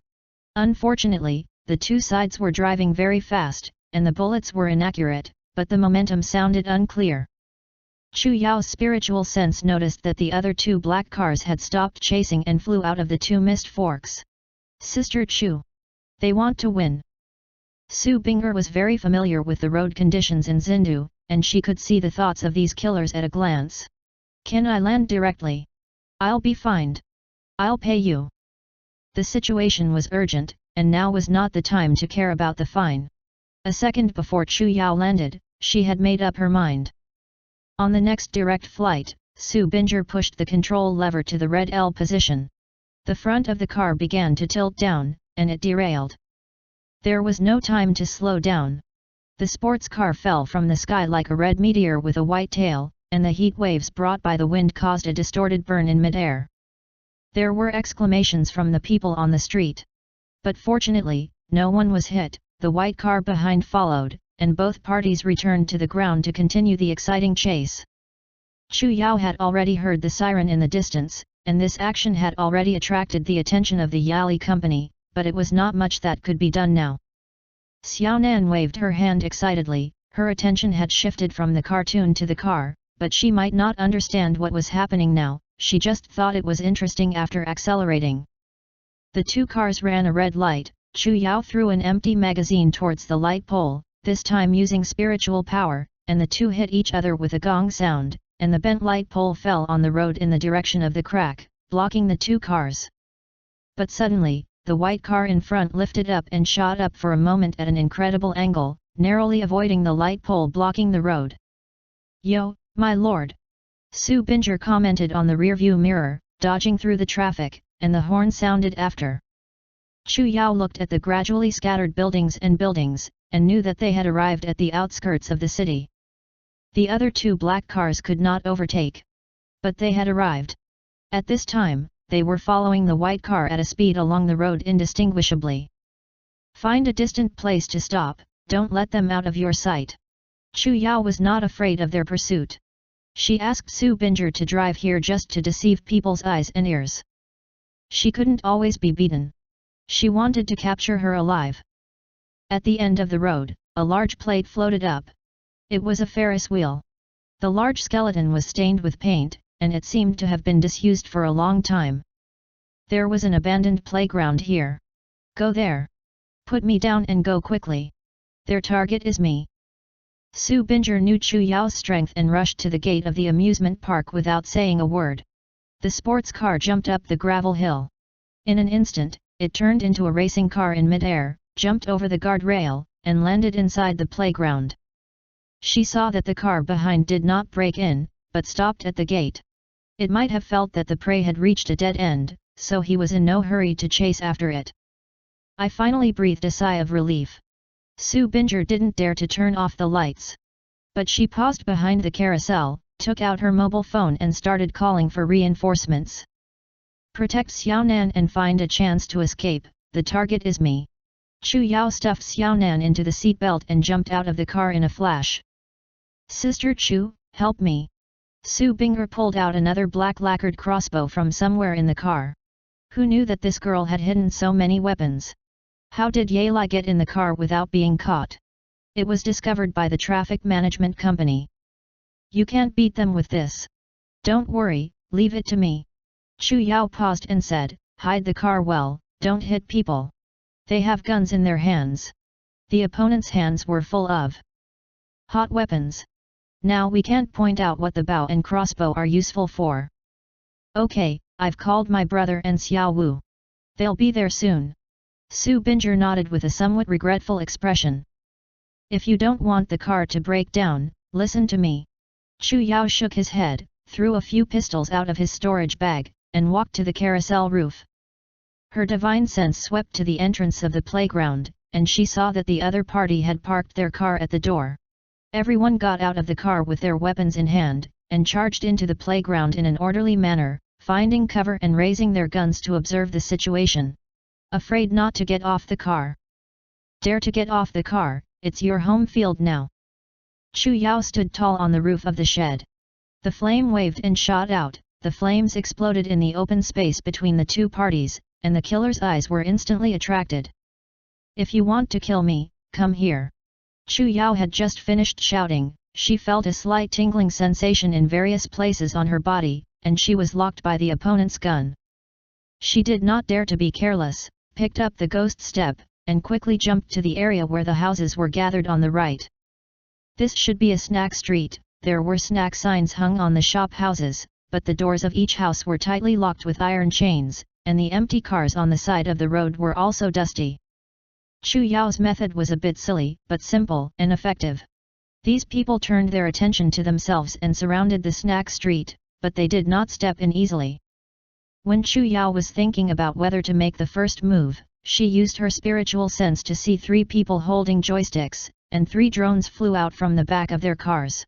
Speaker 1: Unfortunately, the 2 sides were driving very fast, and the bullets were inaccurate, but the momentum sounded unclear. Chu Yao's spiritual sense noticed that the other 2 black cars had stopped chasing and flew out of the 2 mist forks. Sister Chu. They want to win. Su Binger was very familiar with the road conditions in Xindu, and she could see the thoughts of these killers at a glance. Can I land directly? I'll be fined. I'll pay you. The situation was urgent, and now was not the time to care about the fine. A second before Chu Yao landed, she had made up her mind. On the next direct flight, Su Binger pushed the control lever to the red L position. The front of the car began to tilt down, and it derailed. There was no time to slow down. The sports car fell from the sky like a red meteor with a white tail, and the heat waves brought by the wind caused a distorted burn in midair. There were exclamations from the people on the street. But fortunately, no one was hit. The white car behind followed, and both parties returned to the ground to continue the exciting chase. Chu Yao had already heard the siren in the distance, and this action had already attracted the attention of the Yali company, but it was not much that could be done now. Xiaonan waved her hand excitedly. Her attention had shifted from the cartoon to the car, but she might not understand what was happening now. She just thought it was interesting after accelerating. The two cars ran a red light. Chu Yao threw an empty magazine towards the light pole, this time using spiritual power, and the two hit each other with a gong sound, and the bent light pole fell on the road in the direction of the crack, blocking the two cars. But suddenly, the white car in front lifted up and shot up for a moment at an incredible angle, narrowly avoiding the light pole blocking the road. "Yo, my lord!" Su Binger commented on the rearview mirror, dodging through the traffic, and the horn sounded after. Chu Yao looked at the gradually scattered buildings, and knew that they had arrived at the outskirts of the city. The other two black cars could not overtake. But they had arrived. At this time, they were following the white car at a speed along the road indistinguishably. "Find a distant place to stop, don't let them out of your sight." Chu Yao was not afraid of their pursuit. She asked Su Binger to drive here just to deceive people's eyes and ears. She couldn't always be beaten. She wanted to capture her alive. At the end of the road, a large plate floated up. It was a Ferris wheel. The large skeleton was stained with paint, and it seemed to have been disused for a long time. "There was an abandoned playground here. Go there. Put me down and go quickly. Their target is me." Su Binger knew Chu Yao's strength and rushed to the gate of the amusement park without saying a word. The sports car jumped up the gravel hill. In an instant, it turned into a racing car in mid-air, jumped over the guardrail, and landed inside the playground. She saw that the car behind did not break in, but stopped at the gate. It might have felt that the prey had reached a dead end, so he was in no hurry to chase after it. I finally breathed a sigh of relief. Su Binger didn't dare to turn off the lights. But she paused behind the carousel, took out her mobile phone and started calling for reinforcements. "Protect Xiaonan and find a chance to escape, the target is me." Chu Yao stuffed Xiaonan into the seatbelt and jumped out of the car in a flash. "Sister Chu, help me." Su Binger pulled out another black lacquered crossbow from somewhere in the car. Who knew that this girl had hidden so many weapons? How did Yali get in the car without being caught? It was discovered by the traffic management company. "You can't beat them with this. Don't worry, leave it to me." Chu Yao paused and said, "Hide the car well, don't hit people. They have guns in their hands." The opponent's hands were full of hot weapons. Now we can't point out what the bow and crossbow are useful for. "Okay, I've called my brother and Xiao Wu. They'll be there soon." Su Binger nodded with a somewhat regretful expression. "If you don't want the car to break down, listen to me." Chu Yao shook his head, threw a few pistols out of his storage bag, and walked to the carousel roof. Her divine sense swept to the entrance of the playground, and she saw that the other party had parked their car at the door. Everyone got out of the car with their weapons in hand, and charged into the playground in an orderly manner, finding cover and raising their guns to observe the situation. Afraid not to get off the car? Dare to get off the car, it's your home field now. Chu Yao stood tall on the roof of the shed. The flame waved and shot out, the flames exploded in the open space between the two parties, and the killer's eyes were instantly attracted. "If you want to kill me, come here." Chu Yao had just finished shouting. She felt a slight tingling sensation in various places on her body, and she was locked by the opponent's gun. She did not dare to be careless, picked up the ghost step, and quickly jumped to the area where the houses were gathered on the right. This should be a snack street. There were snack signs hung on the shop houses, but the doors of each house were tightly locked with iron chains, and the empty cars on the side of the road were also dusty. Chu Yao's method was a bit silly, but simple and effective. These people turned their attention to themselves and surrounded the snack street, but they did not step in easily. When Chu Yao was thinking about whether to make the first move, she used her spiritual sense to see 3 people holding joysticks, and 3 drones flew out from the back of their cars.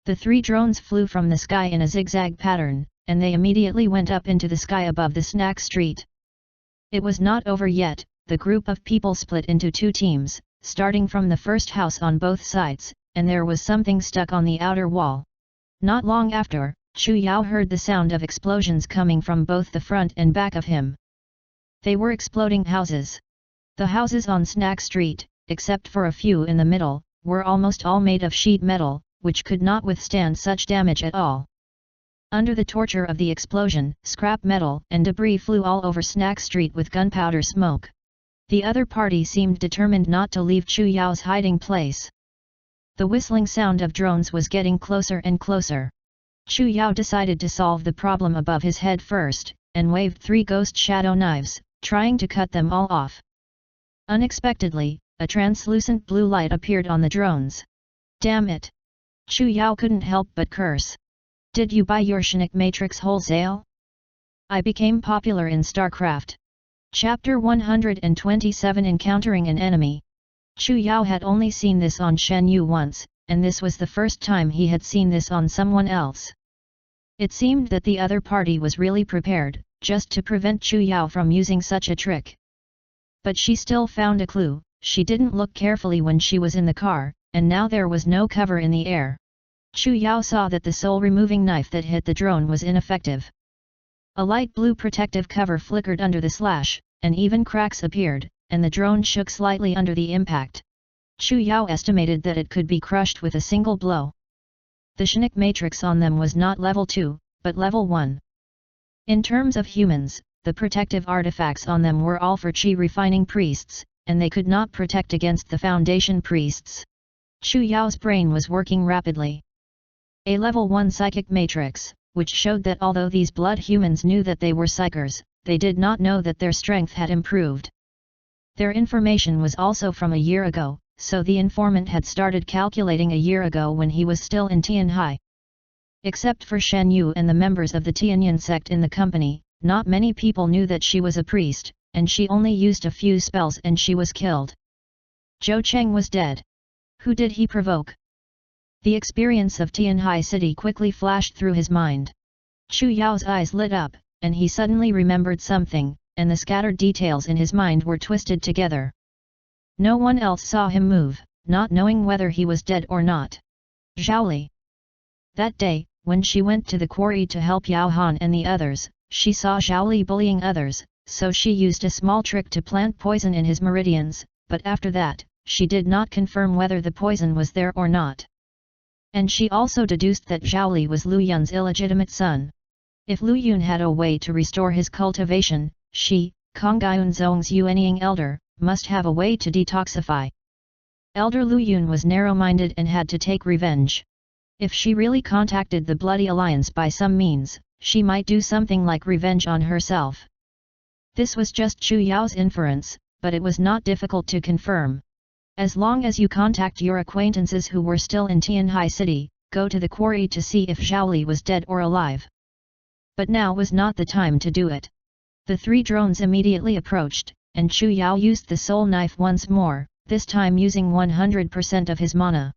Speaker 1: The 3 drones flew from the sky in a zigzag pattern, and they immediately went up into the sky above the snack street. It was not over yet. The group of people split into two teams, starting from the first house on both sides, and there was something stuck on the outer wall. Not long after, Chu Yao heard the sound of explosions coming from both the front and back of him. They were exploding houses. The houses on Snack Street, except for a few in the middle, were almost all made of sheet metal, which could not withstand such damage at all. Under the torture of the explosion, scrap metal and debris flew all over Snack Street with gunpowder smoke. The other party seemed determined not to leave Chu Yao's hiding place. The whistling sound of drones was getting closer and closer. Chu Yao decided to solve the problem above his head first, and waved 3 ghost shadow knives, trying to cut them all off. Unexpectedly, a translucent blue light appeared on the drones. Damn it! Chu Yao couldn't help but curse. Did you buy your Shinik Matrix wholesale? I became popular in StarCraft. Chapter 127 Encountering an Enemy. Chu Yao had only seen this on Shen Yu once, and this was the first time he had seen this on someone else. It seemed that the other party was really prepared, just to prevent Chu Yao from using such a trick. But she still found a clue. She didn't look carefully when she was in the car, and now there was no cover in the air. Chu Yao saw that the soul-removing knife that hit the drone was ineffective. A light blue protective cover flickered under the slash, and even cracks appeared, and the drone shook slightly under the impact. Chu Yao estimated that it could be crushed with a single blow. The Shinik matrix on them was not level 2, but level 1. In terms of humans, the protective artifacts on them were all for chi refining priests, and they could not protect against the foundation priests. Chu Yao's brain was working rapidly. A level 1 psychic matrix, which showed that although these blood humans knew that they were psychers, they did not know that their strength had improved. Their information was also from a year ago, so the informant had started calculating a year ago when he was still in Tianhai. Except for Shen Yu and the members of the Tianyin sect in the company, not many people knew that she was a priest, and she only used a few spells and she was killed. Zhou Cheng was dead. Who did he provoke? The experience of Tianhai City quickly flashed through his mind. Chu Yao's eyes lit up, and he suddenly remembered something, and the scattered details in his mind were twisted together. No one else saw him move, not knowing whether he was dead or not. Zhaoli. That day, when she went to the quarry to help Yao Han and the others, she saw Zhaoli bullying others, so she used a small trick to plant poison in his meridians, but after that, she did not confirm whether the poison was there or not. And she also deduced that Zhaoli was Lu Yun's illegitimate son. If Lu Yun had a way to restore his cultivation, she, Kongyun Zong's Yuanying Elder, must have a way to detoxify. Elder Lu Yun was narrow-minded and had to take revenge. If she really contacted the Bloody Alliance by some means, she might do something like revenge on herself. This was just Chu Yao's inference, but it was not difficult to confirm. As long as you contact your acquaintances who were still in Tianhai City, go to the quarry to see if Zhaoli was dead or alive. But now was not the time to do it. The 3 drones immediately approached, and Chu Yao used the soul knife once more, this time using 100% of his mana.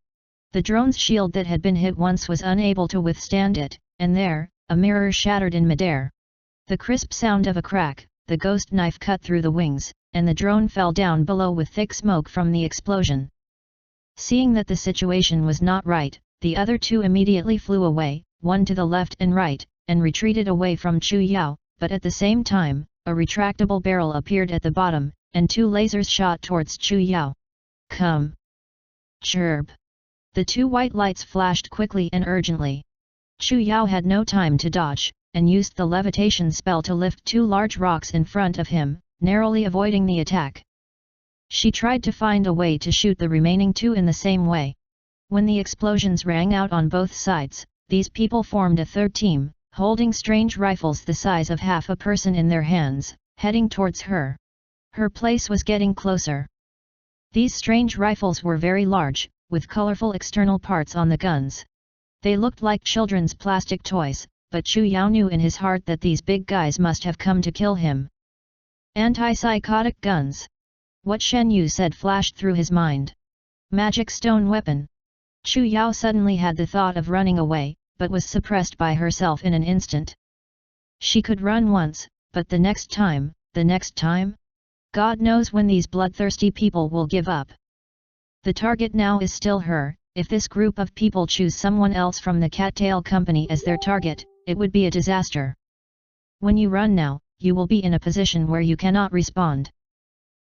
Speaker 1: The drone's shield that had been hit once was unable to withstand it, and there, a mirror shattered in midair. The crisp sound of a crack, the ghost knife cut through the wings, and the drone fell down below with thick smoke from the explosion. Seeing that the situation was not right, the other 2 immediately flew away, one to the left and right, and retreated away from Chu Yao, but at the same time, a retractable barrel appeared at the bottom, and 2 lasers shot towards Chu Yao. Come! Chirp! The 2 white lights flashed quickly and urgently. Chu Yao had no time to dodge, and used the levitation spell to lift 2 large rocks in front of him, narrowly avoiding the attack. She tried to find a way to shoot the remaining 2 in the same way. When the explosions rang out on both sides, these people formed a third team, holding strange rifles the size of half a person in their hands, heading towards her. Her place was getting closer. These strange rifles were very large, with colorful external parts on the guns. They looked like children's plastic toys, but Chu Yao knew in his heart that these big guys must have come to kill him. Antipsychotic guns. What Shen Yu said flashed through his mind. Magic stone weapon. Chu Yao suddenly had the thought of running away, but was suppressed by herself in an instant. She could run once, but the next time? God knows when these bloodthirsty people will give up. The target now is still her. If this group of people choose someone else from the cattail company as their target, it would be a disaster. When you run now, you will be in a position where you cannot respond.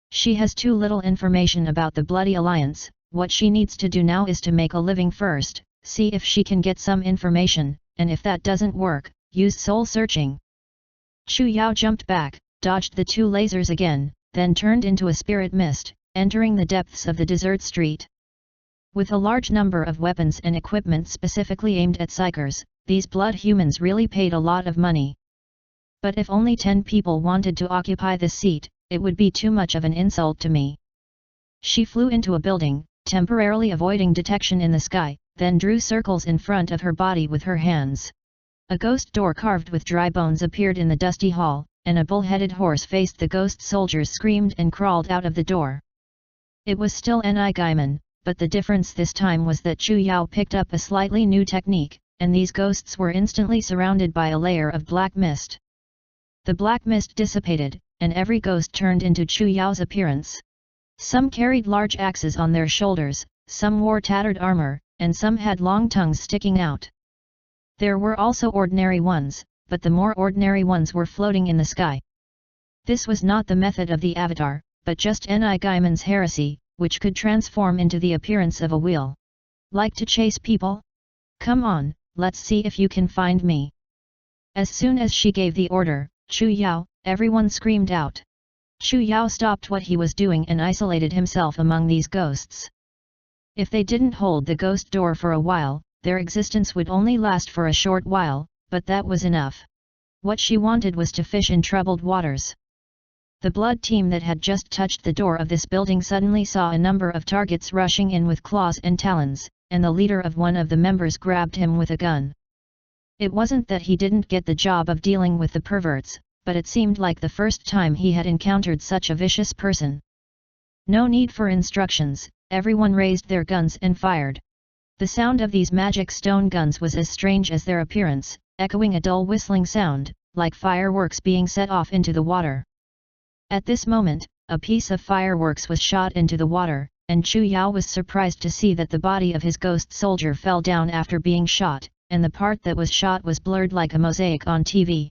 Speaker 1: She has too little information about the Bloody Alliance. What she needs to do now is to make a living first, see if she can get some information, and if that doesn't work, use soul searching. Chu Yao jumped back, dodged the two lasers again, then turned into a spirit mist, entering the depths of the desert street. With a large number of weapons and equipment specifically aimed at psychers, these blood humans really paid a lot of money. But if only 10 people wanted to occupy this seat, it would be too much of an insult to me. She flew into a building, temporarily avoiding detection in the sky, then drew circles in front of her body with her hands. A ghost door carved with dry bones appeared in the dusty hall, and a bull-headed horse faced the ghost soldiers, screamed and crawled out of the door. It was still Ni Gaiman, but the difference this time was that Chu Yao picked up a slightly new technique, and these ghosts were instantly surrounded by a layer of black mist. The black mist dissipated, and every ghost turned into Chu Yao's appearance. Some carried large axes on their shoulders, some wore tattered armor, and some had long tongues sticking out. There were also ordinary ones, but the more ordinary ones were floating in the sky. This was not the method of the avatar, but just Ni Gaiman's heresy, which could transform into the appearance of a wheel. Like to chase people? Come on, let's see if you can find me. As soon as she gave the order, Chu Yao, everyone screamed out. Chu Yao stopped what he was doing and isolated himself among these ghosts. If they didn't hold the ghost door for a while, their existence would only last for a short while, but that was enough. What she wanted was to fish in troubled waters. The blood team that had just touched the door of this building suddenly saw a number of targets rushing in with claws and talons, and the leader of one of the members grabbed him with a gun. It wasn't that he didn't get the job of dealing with the perverts, but it seemed like the first time he had encountered such a vicious person. No need for instructions, everyone raised their guns and fired. The sound of these magic stone guns was as strange as their appearance, echoing a dull whistling sound, like fireworks being set off into the water. At this moment, a piece of fireworks was shot into the water, and Chu Yao was surprised to see that the body of his ghost soldier fell down after being shot, and the part that was shot was blurred like a mosaic on TV.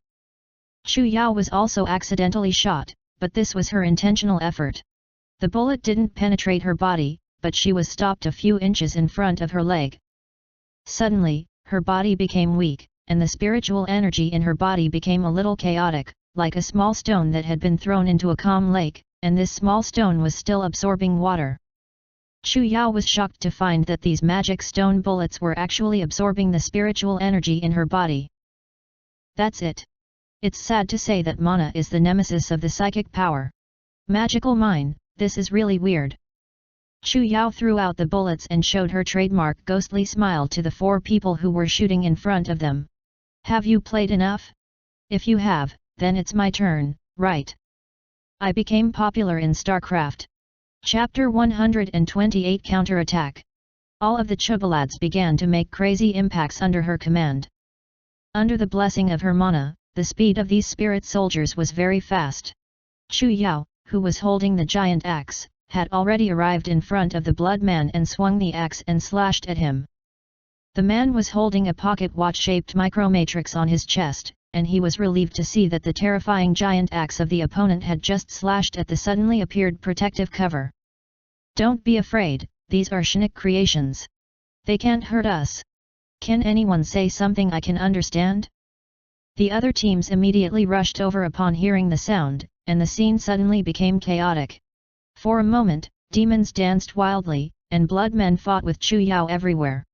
Speaker 1: Chu Yao was also accidentally shot, but this was her intentional effort. The bullet didn't penetrate her body, but she was stopped a few inches in front of her leg. Suddenly, her body became weak, and the spiritual energy in her body became a little chaotic, like a small stone that had been thrown into a calm lake, and this small stone was still absorbing water. Chu Yao was shocked to find that these magic stone bullets were actually absorbing the spiritual energy in her body. That's it. It's sad to say that mana is the nemesis of the psychic power. Magical mine, this is really weird. Chu Yao threw out the bullets and showed her trademark ghostly smile to the 4 people who were shooting in front of them. Have you played enough? If you have, then it's my turn, right? I became popular in StarCraft. Chapter 128 Counterattack. All of the Chubalads began to make crazy impacts under her command. Under the blessing of her mana, the speed of these spirit soldiers was very fast. Chu Yao, who was holding the giant axe, had already arrived in front of the blood man and swung the axe and slashed at him. The man was holding a pocket watch-shaped micromatrix on his chest, and he was relieved to see that the terrifying giant axe of the opponent had just slashed at the suddenly appeared protective cover. Don't be afraid, these are Shinik creations. They can't hurt us. Can anyone say something I can understand? The other teams immediately rushed over upon hearing the sound, and the scene suddenly became chaotic. For a moment, demons danced wildly, and blood men fought with Chu Yao everywhere.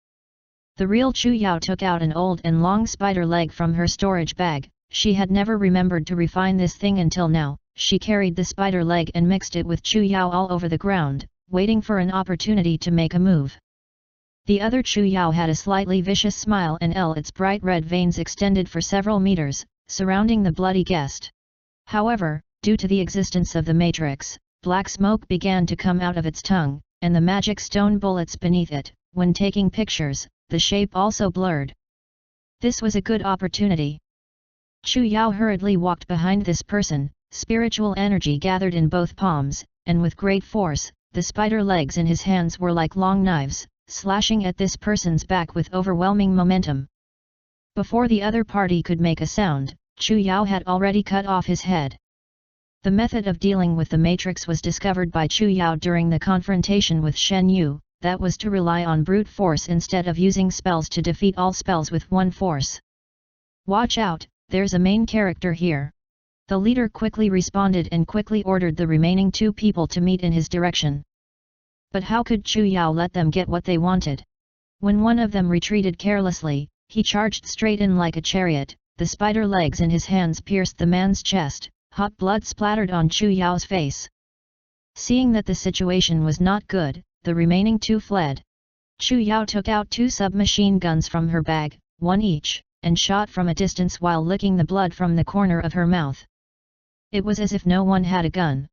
Speaker 1: The real Chu Yao took out an old and long spider leg from her storage bag. She had never remembered to refine this thing until now. She carried the spider leg and mixed it with Chu Yao all over the ground, waiting for an opportunity to make a move. The other Chu Yao had a slightly vicious smile and its bright red veins extended for several meters, surrounding the bloody guest. However, due to the existence of the matrix, black smoke began to come out of its tongue, and the magic stone bullets beneath it. When taking pictures, the shape also blurred. This was a good opportunity. Chu Yao hurriedly walked behind this person, spiritual energy gathered in both palms, and with great force, the spider legs in his hands were like long knives, slashing at this person's back with overwhelming momentum. Before the other party could make a sound, Chu Yao had already cut off his head. The method of dealing with the matrix was discovered by Chu Yao during the confrontation with Shen Yu, that was to rely on brute force instead of using spells to defeat all spells with one force. Watch out, there's a main character here. The leader quickly responded and quickly ordered the remaining two people to meet in his direction. But how could Chu Yao let them get what they wanted? When one of them retreated carelessly, he charged straight in like a chariot, the spider legs in his hands pierced the man's chest, hot blood splattered on Chu Yao's face. Seeing that the situation was not good, the remaining two fled. Chu Yao took out two submachine guns from her bag, one each, and shot from a distance while licking the blood from the corner of her mouth. It was as if no one had a gun.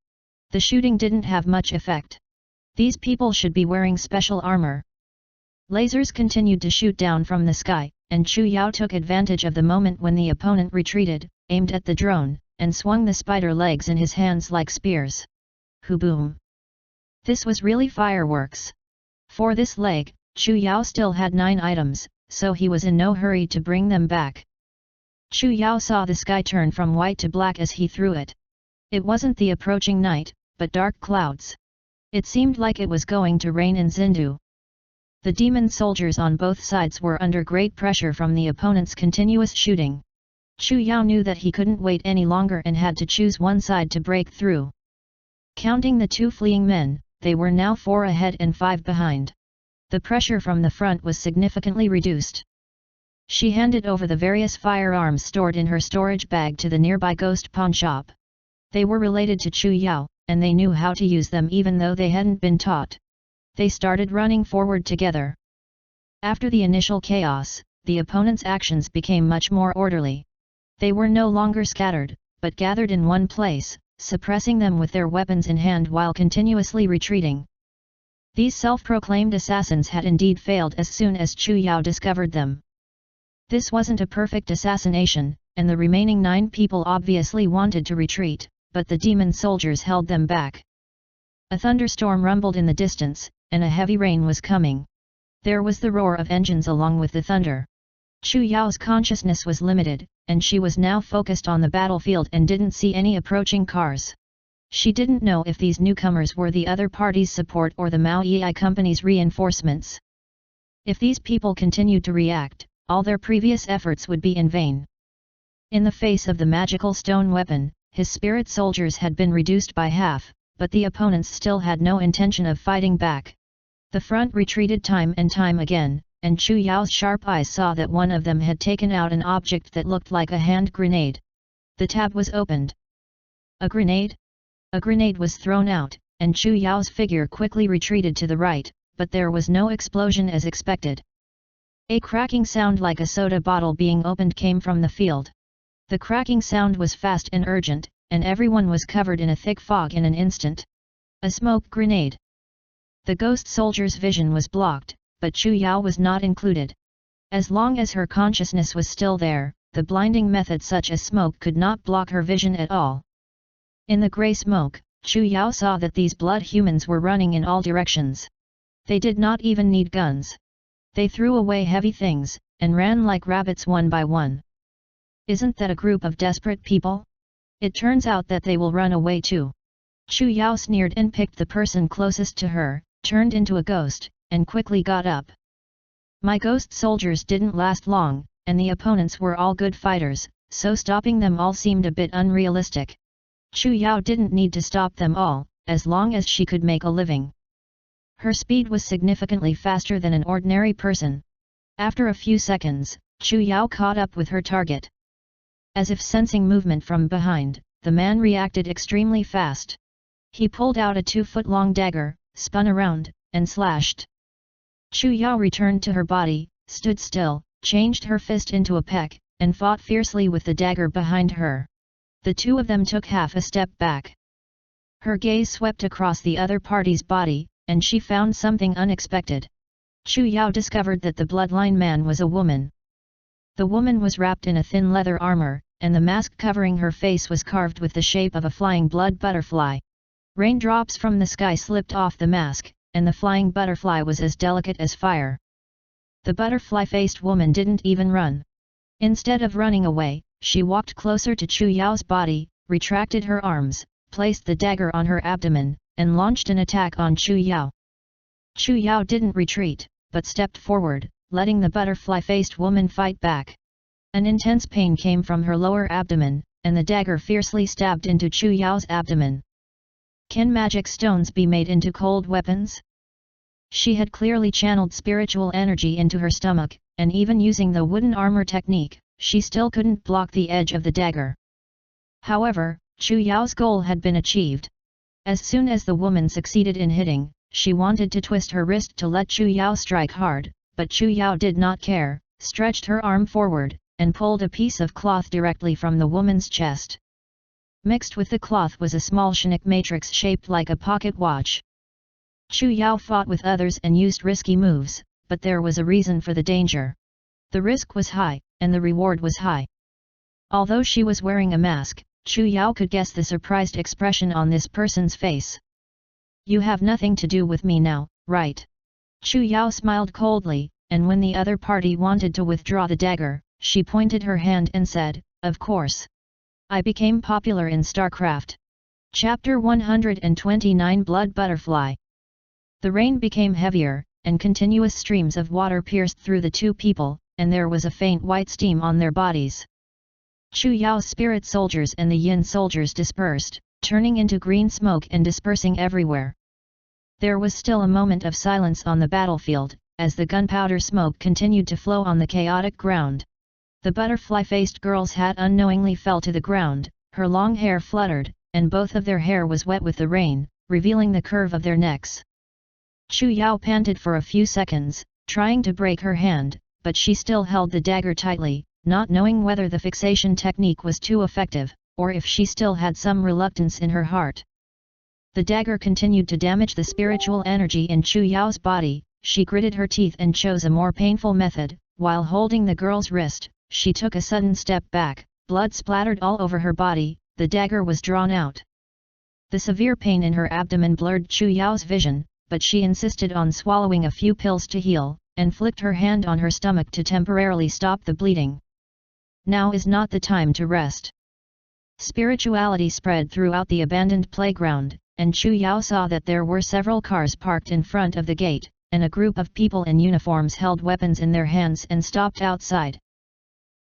Speaker 1: The shooting didn't have much effect. These people should be wearing special armor. Lasers continued to shoot down from the sky, and Chu Yao took advantage of the moment when the opponent retreated, aimed at the drone, and swung the spider legs in his hands like spears. Hoo-boom! This was really fireworks. For this leg, Chu Yao still had 9 items, so he was in no hurry to bring them back. Chu Yao saw the sky turn from white to black as he threw it. It wasn't the approaching night, but dark clouds. It seemed like it was going to rain in Zindu. The demon soldiers on both sides were under great pressure from the opponent's continuous shooting. Chu Yao knew that he couldn't wait any longer and had to choose one side to break through. Counting the 2 fleeing men, they were now 4 ahead and 5 behind. The pressure from the front was significantly reduced. She handed over the various firearms stored in her storage bag to the nearby ghost pawn shop. They were related to Chu Yao, and they knew how to use them even though they hadn't been taught. They started running forward together. After the initial chaos, the opponent's actions became much more orderly. They were no longer scattered, but gathered in one place, suppressing them with their weapons in hand while continuously retreating. These self-proclaimed assassins had indeed failed as soon as Chu Yao discovered them. This wasn't a perfect assassination, and the remaining 9 people obviously wanted to retreat, but the demon soldiers held them back. A thunderstorm rumbled in the distance, and a heavy rain was coming. There was the roar of engines along with the thunder. Chu Yao's consciousness was limited, and she was now focused on the battlefield and didn't see any approaching cars. She didn't know if these newcomers were the other party's support or the Mao Yi Company's reinforcements. If these people continued to react, all their previous efforts would be in vain. In the face of the magical stone weapon, his spirit soldiers had been reduced by half, but the opponents still had no intention of fighting back. The front retreated time and time again, and Chu Yao's sharp eyes saw that one of them had taken out an object that looked like a hand grenade. The tab was opened. A grenade? A grenade was thrown out, and Chu Yao's figure quickly retreated to the right, but there was no explosion as expected. A cracking sound like a soda bottle being opened came from the field. The cracking sound was fast and urgent, and everyone was covered in a thick fog in an instant. A smoke grenade. The ghost soldier's vision was blocked, but Chu Yao was not included. As long as her consciousness was still there, the blinding method such as smoke could not block her vision at all. In the grey smoke, Chu Yao saw that these blood humans were running in all directions. They did not even need guns. They threw away heavy things, and ran like rabbits one by one. Isn't that a group of desperate people? It turns out that they will run away too. Chu Yao sneered and picked the person closest to her, turned into a ghost, and quickly got up. My ghost soldiers didn't last long, and the opponents were all good fighters, so stopping them all seemed a bit unrealistic. Chu Yao didn't need to stop them all, as long as she could make a living. Her speed was significantly faster than an ordinary person. After a few seconds, Chu Yao caught up with her target. As if sensing movement from behind, the man reacted extremely fast. He pulled out a 2-foot-long dagger, spun around, and slashed. Chu Yao returned to her body, stood still, changed her fist into a peck, and fought fiercely with the dagger behind her. The two of them took half a step back. Her gaze swept across the other party's body, and she found something unexpected. Chu Yao discovered that the bloodline man was a woman. The woman was wrapped in a thin leather armor, and the mask covering her face was carved with the shape of a flying blood butterfly. Raindrops from the sky slipped off the mask, and the flying butterfly was as delicate as fire. The butterfly-faced woman didn't even run. Instead of running away, she walked closer to Chu Yao's body, retracted her arms, placed the dagger on her abdomen, and launched an attack on Chu Yao. Chu Yao didn't retreat, but stepped forward, letting the butterfly-faced woman fight back. An intense pain came from her lower abdomen, and the dagger fiercely stabbed into Chu Yao's abdomen. Can magic stones be made into cold weapons? She had clearly channeled spiritual energy into her stomach, and even using the wooden armor technique, she still couldn't block the edge of the dagger. However, Chu Yao's goal had been achieved. As soon as the woman succeeded in hitting, she wanted to twist her wrist to let Chu Yao strike hard, but Chu Yao did not care, stretched her arm forward, and pulled a piece of cloth directly from the woman's chest. Mixed with the cloth was a small Shinik matrix shaped like a pocket watch. Chu Yao fought with others and used risky moves, but there was a reason for the danger. The risk was high, and the reward was high. Although she was wearing a mask, Chu Yao could guess the surprised expression on this person's face. You have nothing to do with me now, right? Chu Yao smiled coldly, and when the other party wanted to withdraw the dagger, she pointed her hand and said, of course. I became popular in StarCraft. Chapter 129 Blood Butterfly. The rain became heavier, and continuous streams of water pierced through the two people, and there was a faint white steam on their bodies. Chu Yao's spirit soldiers and the yin soldiers dispersed, turning into green smoke and dispersing everywhere. There was still a moment of silence on the battlefield, as the gunpowder smoke continued to flow on the chaotic ground. The butterfly-faced girl's hat unknowingly fell to the ground, her long hair fluttered, and both of their hair was wet with the rain, revealing the curve of their necks. Chu Yao panted for a few seconds, trying to break her hand, but she still held the dagger tightly, not knowing whether the fixation technique was too effective, or if she still had some reluctance in her heart. The dagger continued to damage the spiritual energy in Chu Yao's body. She gritted her teeth and chose a more painful method. While holding the girl's wrist, she took a sudden step back, blood splattered all over her body, the dagger was drawn out. The severe pain in her abdomen blurred Chu Yao's vision, but she insisted on swallowing a few pills to heal, and flicked her hand on her stomach to temporarily stop the bleeding. Now is not the time to rest. Spirituality spread throughout the abandoned playground, and Chu Yao saw that there were several cars parked in front of the gate, and a group of people in uniforms held weapons in their hands and stopped outside.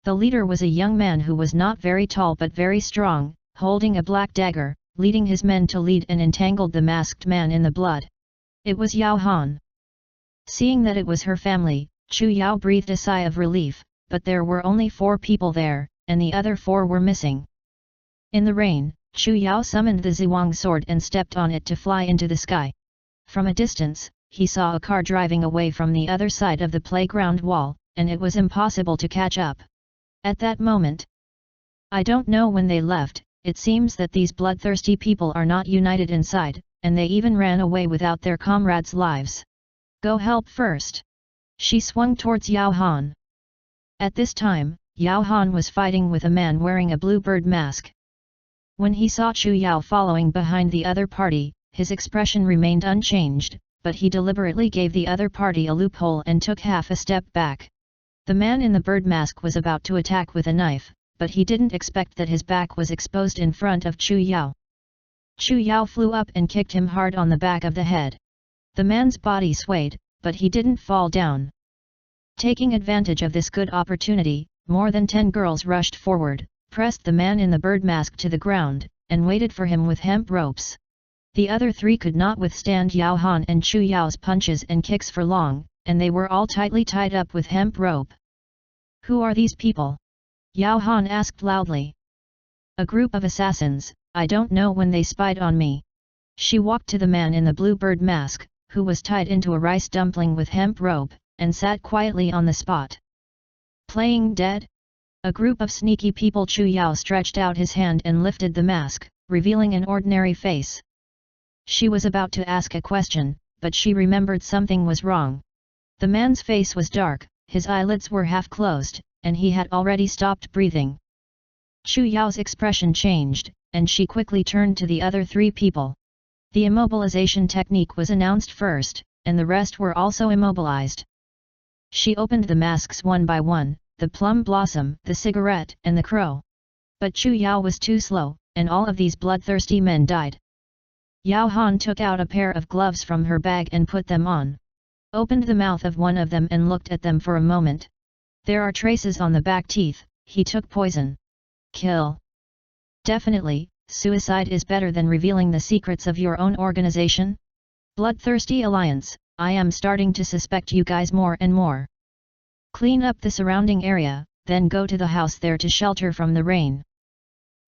Speaker 1: The leader was a young man who was not very tall but very strong, holding a black dagger, leading his men to lead and entangled the masked man in the blood. It was Yao Han. Seeing that it was her family, Chu Yao breathed a sigh of relief, but there were only 4 people there, and the other 4 were missing. In the rain, Chu Yao summoned the Zhuang sword and stepped on it to fly into the sky. From a distance, he saw a car driving away from the other side of the playground wall, and it was impossible to catch up. At that moment, I don't know when they left. It seems that these bloodthirsty people are not united inside, and they even ran away without their comrades' lives. Go help first. She swung towards Yao Han. At this time, Yao Han was fighting with a man wearing a bluebird mask. When he saw Chu Yao following behind the other party, his expression remained unchanged, but he deliberately gave the other party a loophole and took half a step back. The man in the bird mask was about to attack with a knife, but he didn't expect that his back was exposed in front of Chu Yao. Chu Yao flew up and kicked him hard on the back of the head. The man's body swayed, but he didn't fall down. Taking advantage of this good opportunity, more than 10 girls rushed forward, pressed the man in the bird mask to the ground, and waited for him with hemp ropes. The other 3 could not withstand Yao Han and Chu Yao's punches and kicks for long, and they were all tightly tied up with hemp rope. Who are these people? Yao Han asked loudly. A group of assassins. I don't know when they spied on me. She walked to the man in the bluebird mask, who was tied into a rice dumpling with hemp rope, and sat quietly on the spot. Playing dead? A group of sneaky people. Chu Yao stretched out his hand and lifted the mask, revealing an ordinary face. She was about to ask a question, but she remembered something was wrong. The man's face was dark, his eyelids were half closed, and he had already stopped breathing. Chu Yao's expression changed, and she quickly turned to the other three people. The immobilization technique was announced first, and the rest were also immobilized. She opened the masks one by one, the plum blossom, the cigarette, and the crow. But Chu Yao was too slow, and all of these bloodthirsty men died. Yao Han took out a pair of gloves from her bag and put them on. Opened the mouth of one of them and looked at them for a moment. There are traces on the back teeth. He took poison. Kill. Definitely, suicide is better than revealing the secrets of your own organization. Bloodthirsty alliance, I am starting to suspect you guys more and more. Clean up the surrounding area, then go to the house there to shelter from the rain.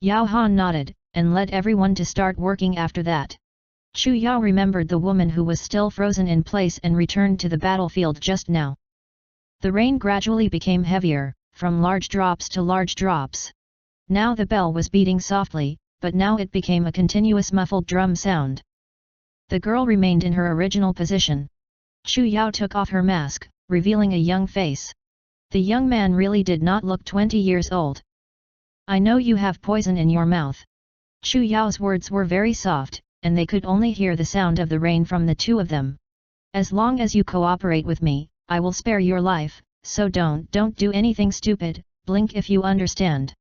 Speaker 1: Yao Han nodded, and led everyone to start working after that. Chu Yao remembered the woman who was still frozen in place and returned to the battlefield just now. The rain gradually became heavier, from large drops to large drops. Now the bell was beating softly, but now it became a continuous muffled drum sound. The girl remained in her original position. Chu Yao took off her mask, revealing a young face. The young man really did not look 20 years old. I know you have poison in your mouth. Chu Yao's words were very soft, and they could only hear the sound of the rain from the two of them. As long as you cooperate with me, I will spare your life, so don't do anything stupid, blink if you understand.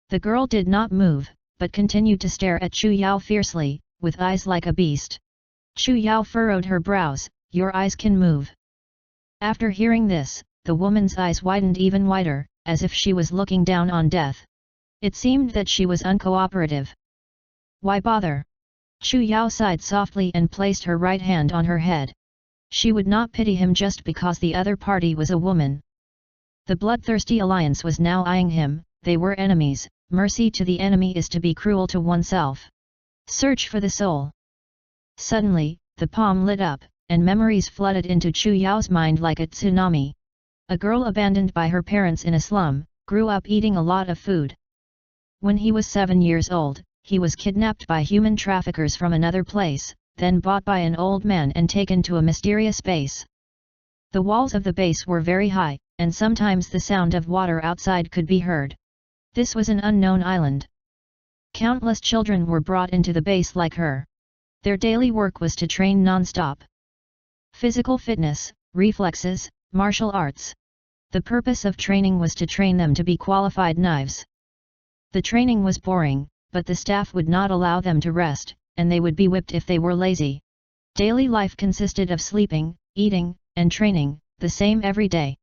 Speaker 1: The girl did not move, but continued to stare at Chu Yao fiercely, with eyes like a beast. Chu Yao furrowed her brows, your eyes can move. After hearing this, the woman's eyes widened even wider, as if she was looking down on death. It seemed that she was uncooperative. Why bother? Chu Yao sighed softly and placed her right hand on her head. She would not pity him just because the other party was a woman. The bloodthirsty alliance was now eyeing him, they were enemies, mercy to the enemy is to be cruel to oneself. Search for the soul. Suddenly, the palm lit up, and memories flooded into Chu Yao's mind like a tsunami. A girl abandoned by her parents in a slum, grew up eating a lot of food. When he was 7 years old, he was kidnapped by human traffickers from another place, then bought by an old man and taken to a mysterious base. The walls of the base were very high, and sometimes the sound of water outside could be heard. This was an unknown island. Countless children were brought into the base like her. Their daily work was to train non-stop. Physical fitness, reflexes, martial arts. The purpose of training was to train them to be qualified knives. The training was boring, but the staff would not allow them to rest, and they would be whipped if they were lazy. Daily life consisted of sleeping, eating, and training, the same every day.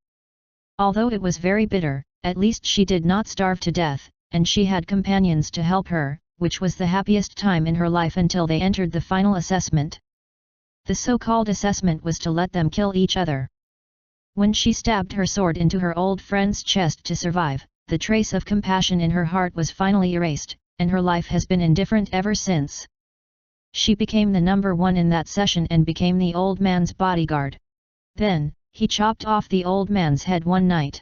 Speaker 1: Although it was very bitter, at least she did not starve to death, and she had companions to help her, which was the happiest time in her life until they entered the final assessment. The so-called assessment was to let them kill each other. When she stabbed her sword into her old friend's chest to survive, the trace of compassion in her heart was finally erased, and her life has been indifferent ever since. She became the number one in that session and became the old man's bodyguard. Then, he chopped off the old man's head one night.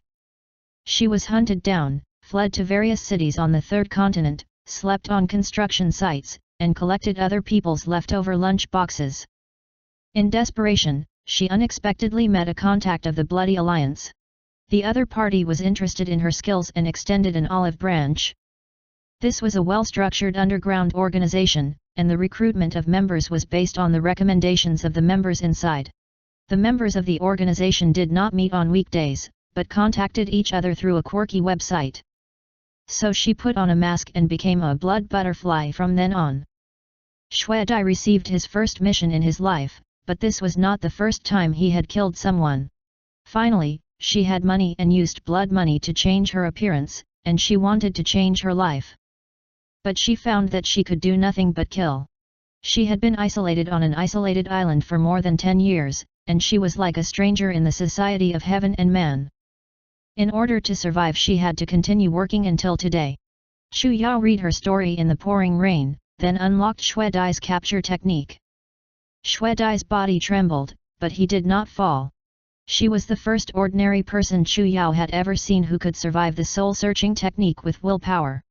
Speaker 1: She was hunted down, fled to various cities on the third continent, slept on construction sites, and collected other people's leftover lunch boxes. In desperation, she unexpectedly met a contact of the Bloody Alliance. The other party was interested in her skills and extended an olive branch. This was a well-structured underground organization, and the recruitment of members was based on the recommendations of the members inside. The members of the organization did not meet on weekdays, but contacted each other through a quirky website. So she put on a mask and became a blood butterfly from then on. Shui Dai received his first mission in his life, but this was not the first time he had killed someone. Finally, she had money and used blood money to change her appearance, and she wanted to change her life. But she found that she could do nothing but kill. She had been isolated on an isolated island for more than 10 years, and she was like a stranger in the society of heaven and man. In order to survive, she had to continue working until today. Chu Yao read her story in the pouring rain, then unlocked Shui Dai's capture technique. Shui Dai's body trembled, but he did not fall. She was the first ordinary person Chu Yao had ever seen who could survive the soul-searching technique with willpower.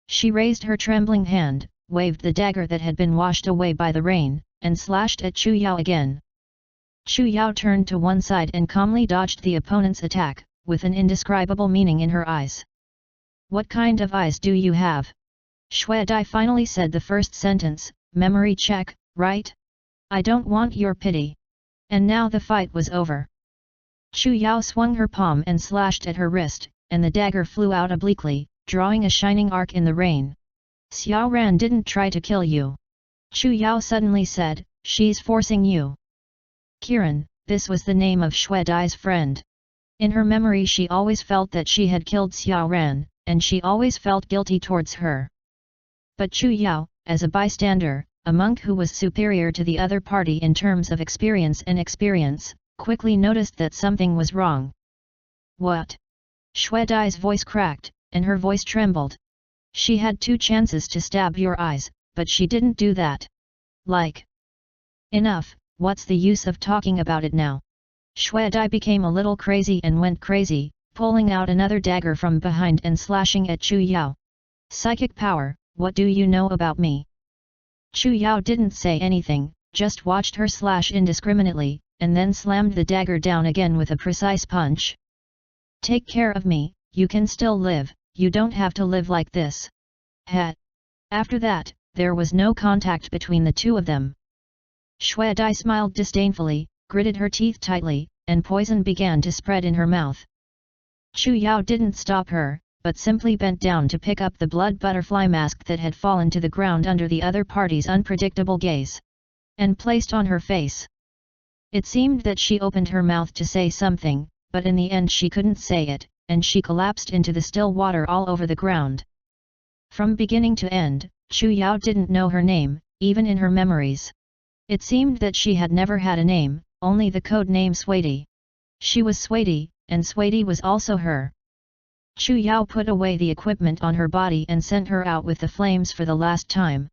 Speaker 1: She raised her trembling hand, waved the dagger that had been washed away by the rain, and slashed at Chu Yao again. Chu Yao turned to one side and calmly dodged the opponent's attack, with an indescribable meaning in her eyes. What kind of eyes do you have? Shui Dai finally said the first sentence, memory check, right? I don't want your pity. And now the fight was over. Chu Yao swung her palm and slashed at her wrist, and the dagger flew out obliquely, drawing a shining arc in the rain. Xiao Ran didn't try to kill you. Chu Yao suddenly said, she's forcing you. Kiran, this was the name of Shui Dai's friend. In her memory she always felt that she had killed Xiao Ran, and she always felt guilty towards her. But Chu Yao, as a bystander, a monk who was superior to the other party in terms of experience, quickly noticed that something was wrong. What? Shui Dai's voice cracked, and her voice trembled. She had 2 chances to stab your eyes, but she didn't do that. Like. Enough, what's the use of talking about it now? Shui Dai became a little crazy and went crazy, pulling out another dagger from behind and slashing at Chu Yao. Psychic power, what do you know about me? Chu Yao didn't say anything, just watched her slash indiscriminately, and then slammed the dagger down again with a precise punch. Take care of me, you can still live, you don't have to live like this. Heh. After that, there was no contact between the two of them. Shui Dai smiled disdainfully, gritted her teeth tightly, and poison began to spread in her mouth. Chu Yao didn't stop her, but simply bent down to pick up the blood butterfly mask that had fallen to the ground under the other party's unpredictable gaze, and placed on her face. It seemed that she opened her mouth to say something, but in the end she couldn't say it, and she collapsed into the still water all over the ground. From beginning to end, Chu Yao didn't know her name, even in her memories. It seemed that she had never had a name, only the code name Swaty. She was Swaty, and Swaty was also her. Chu Yao put away the equipment on her body and sent her out with the flames for the last time.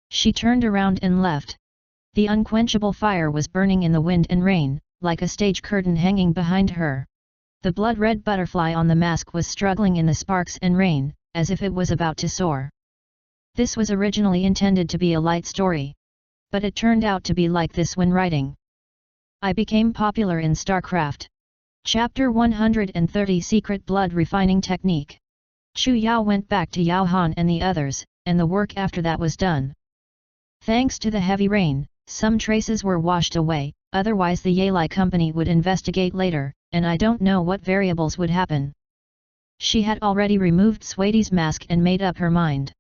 Speaker 1: She turned around and left. The unquenchable fire was burning in the wind and rain, like a stage curtain hanging behind her. The blood-red butterfly on the mask was struggling in the sparks and rain, as if it was about to soar. This was originally intended to be a light story. But it turned out to be like this when writing. I became popular in StarCraft. Chapter 130 Secret Blood Refining Technique. Chu Yao went back to Yao Han and the others, and the work after that was done. Thanks to the heavy rain, some traces were washed away, otherwise the Yalai company would investigate later, and I don't know what variables would happen. She had already removed Swaty's mask and made up her mind.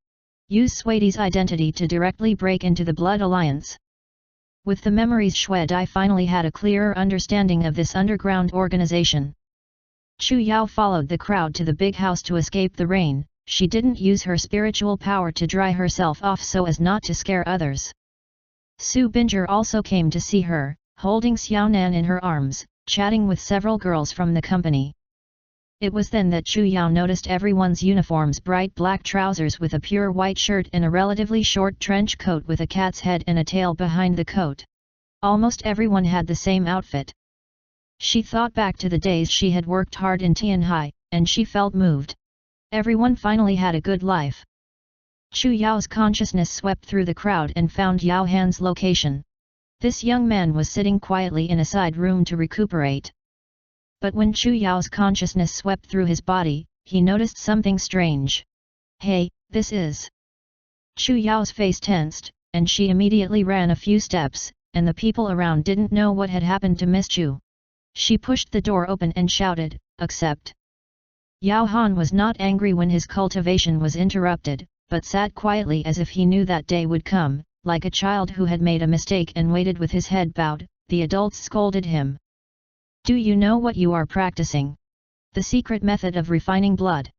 Speaker 1: Use Swaty's identity to directly break into the Blood Alliance. With the memories, Shui Dai finally had a clearer understanding of this underground organization. Chu Yao followed the crowd to the big house to escape the rain. She didn't use her spiritual power to dry herself off so as not to scare others. Su Binger also came to see her, holding Xiaonan in her arms, chatting with several girls from the company. It was then that Chu Yao noticed everyone's uniforms: bright black trousers with a pure white shirt and a relatively short trench coat with a cat's head and a tail behind the coat. Almost everyone had the same outfit. She thought back to the days she had worked hard in Tianhai, and she felt moved. Everyone finally had a good life. Chu Yao's consciousness swept through the crowd and found Yao Han's location. This young man was sitting quietly in a side room to recuperate. But when Chu Yao's consciousness swept through his body, he noticed something strange. Hey, this is... Chu Yao's face tensed, and she immediately ran a few steps, and the people around didn't know what had happened to Miss Chu. She pushed the door open and shouted, "Accept." Yao Han was not angry when his cultivation was interrupted, but sat quietly as if he knew that day would come, like a child who had made a mistake and waited with his head bowed. The adults scolded him. Do you know what you are practicing? The secret method of refining blood.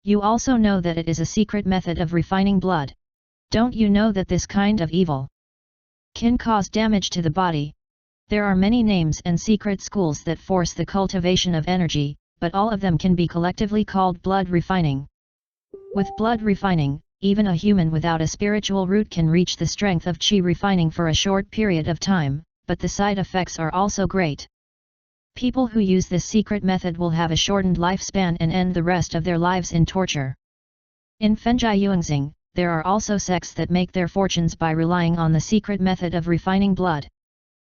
Speaker 1: You also know that it is a secret method of refining blood. Don't you know that this kind of evil can cause damage to the body? There are many names and secret schools that force the cultivation of energy, but all of them can be collectively called blood refining. With blood refining, even a human without a spiritual root can reach the strength of qi refining for a short period of time, but the side effects are also great. People who use this secret method will have a shortened lifespan and end the rest of their lives in torture. In Fenjai Yuanying, there are also sects that make their fortunes by relying on the secret method of refining blood.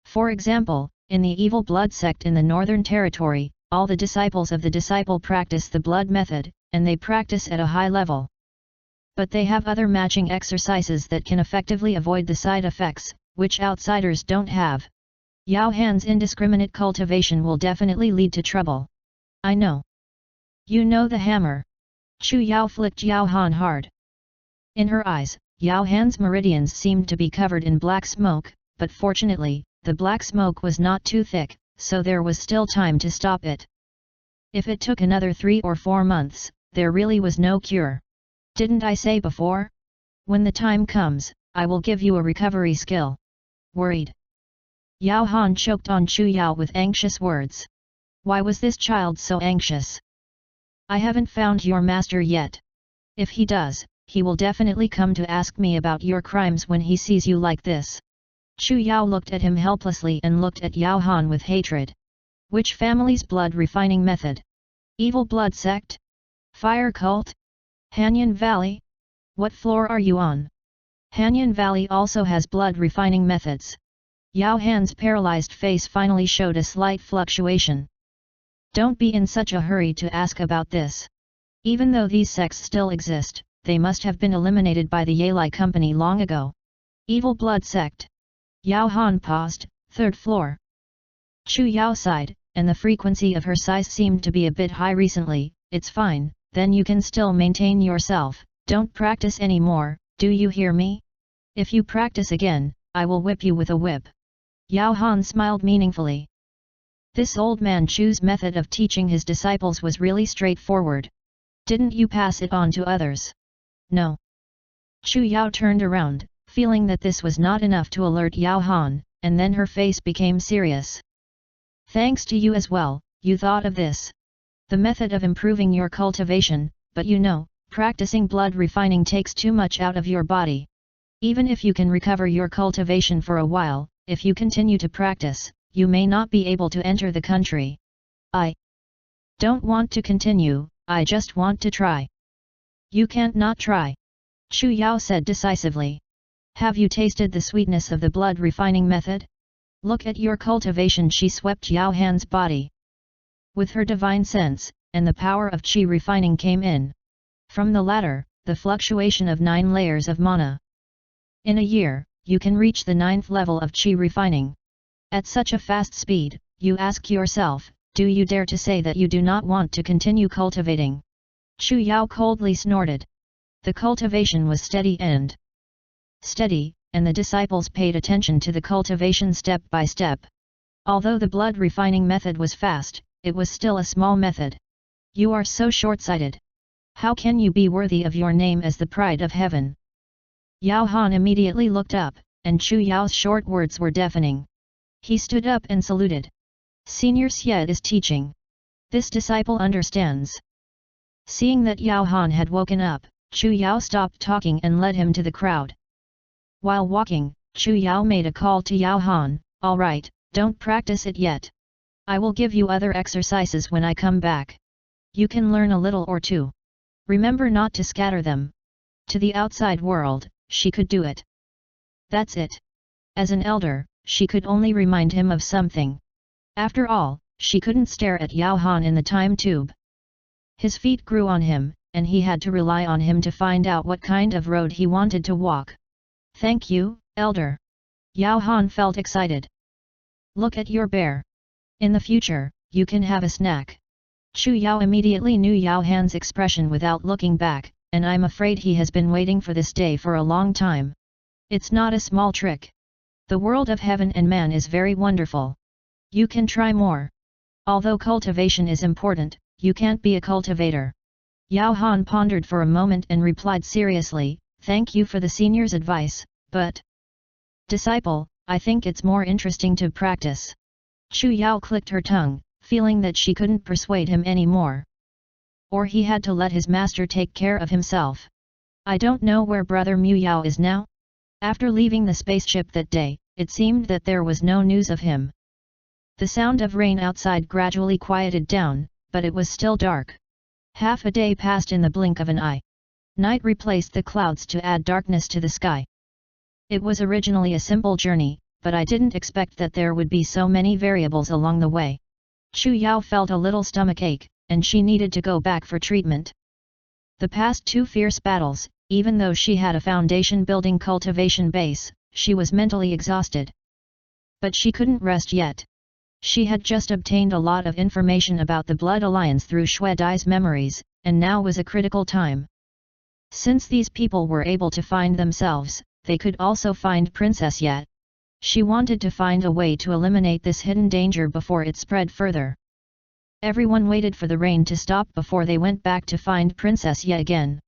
Speaker 1: For example, in the Evil Blood sect in the Northern Territory, all the disciples of the disciple practice the blood method, and they practice at a high level. But they have other matching exercises that can effectively avoid the side effects, which outsiders don't have. Yao Han's indiscriminate cultivation will definitely lead to trouble. I know. You know the hammer. Chu Yao flicked Yao Han hard. In her eyes, Yao Han's meridians seemed to be covered in black smoke, but fortunately, the black smoke was not too thick, so there was still time to stop it. If it took another 3 or 4 months, there really was no cure. Didn't I say before? When the time comes, I will give you a recovery skill. Worried. Yao Han choked on Chu Yao with anxious words. Why was this child so anxious? I haven't found your master yet. If he does, he will definitely come to ask me about your crimes when he sees you like this. Chu Yao looked at him helplessly and looked at Yao Han with hatred. Which family's blood refining method? Evil blood sect? Fire cult? Hanyan Valley? What floor are you on? Hanyan Valley also has blood refining methods. Yao Han's paralyzed face finally showed a slight fluctuation. Don't be in such a hurry to ask about this. Even though these sects still exist, they must have been eliminated by the Yalai company long ago. Evil blood sect. Yao Han paused, 3rd floor. Chu Yao sighed, and the frequency of her sighs seemed to be a bit high recently. It's fine, then you can still maintain yourself, don't practice anymore, do you hear me? If you practice again, I will whip you with a whip. Yao Han smiled meaningfully. This old man Chu's method of teaching his disciples was really straightforward. Didn't you pass it on to others? No. Chu Yao turned around, feeling that this was not enough to alert Yao Han, and then her face became serious. Thanks to you as well, you thought of this. The method of improving your cultivation, but you know, practicing blood refining takes too much out of your body. Even if you can recover your cultivation for a while, if you continue to practice, you may not be able to enter the country. I don't want to continue, I just want to try. You can't not try. Chu Yao said decisively. Have you tasted the sweetness of the blood refining method? Look at your cultivation. She swept Yao Han's body. With her divine sense, and the power of qi refining came in. From the latter, the fluctuation of 9 layers of mana. In a year, you can reach the 9th level of qi refining. At such a fast speed, you ask yourself, do you dare to say that you do not want to continue cultivating? Chu Yao coldly snorted. The cultivation was steady, and the disciples paid attention to the cultivation step by step. Although the blood refining method was fast, it was still a small method. You are so short-sighted. How can you be worthy of your name as the pride of heaven? Yao Han immediately looked up, and Chu Yao's short words were deafening. He stood up and saluted. Senior Syed is teaching. This disciple understands. Seeing that Yao Han had woken up, Chu Yao stopped talking and led him to the crowd. While walking, Chu Yao made a call to Yao Han, all right, don't practice it yet. I will give you other exercises when I come back. You can learn a little or two. Remember not to scatter them. To the outside world, she could do it. That's it. As an elder, she could only remind him of something. After all, she couldn't stare at Yao Han in the time tube. His feet grew on him, and he had to rely on him to find out what kind of road he wanted to walk. Thank you, elder. Yao Han felt excited. Look at your bear. In the future, you can have a snack. Chu Yao immediately knew Yao Han's expression without looking back, and I'm afraid he has been waiting for this day for a long time. It's not a small trick. The world of heaven and man is very wonderful. You can try more. Although cultivation is important, you can't be a cultivator. Yao Han pondered for a moment and replied seriously, thank you for the senior's advice, but... Disciple, I think it's more interesting to practice. Chu Yao clicked her tongue, feeling that she couldn't persuade him anymore. Or he had to let his master take care of himself. I don't know where brother Mu Yao is now. After leaving the spaceship that day, it seemed that there was no news of him. The sound of rain outside gradually quieted down, but it was still dark. Half a day passed in the blink of an eye. Night replaced the clouds to add darkness to the sky. It was originally a simple journey, but I didn't expect that there would be so many variables along the way. Chu Yao felt a little stomachache, and she needed to go back for treatment. The past 2 fierce battles, even though she had a foundation-building cultivation base, she was mentally exhausted. But she couldn't rest yet. She had just obtained a lot of information about the Blood Alliance through Xue Dai's memories, and now was a critical time. Since these people were able to find themselves, they could also find Princess Ye. She wanted to find a way to eliminate this hidden danger before it spread further. Everyone waited for the rain to stop before they went back to find Princess Ye again.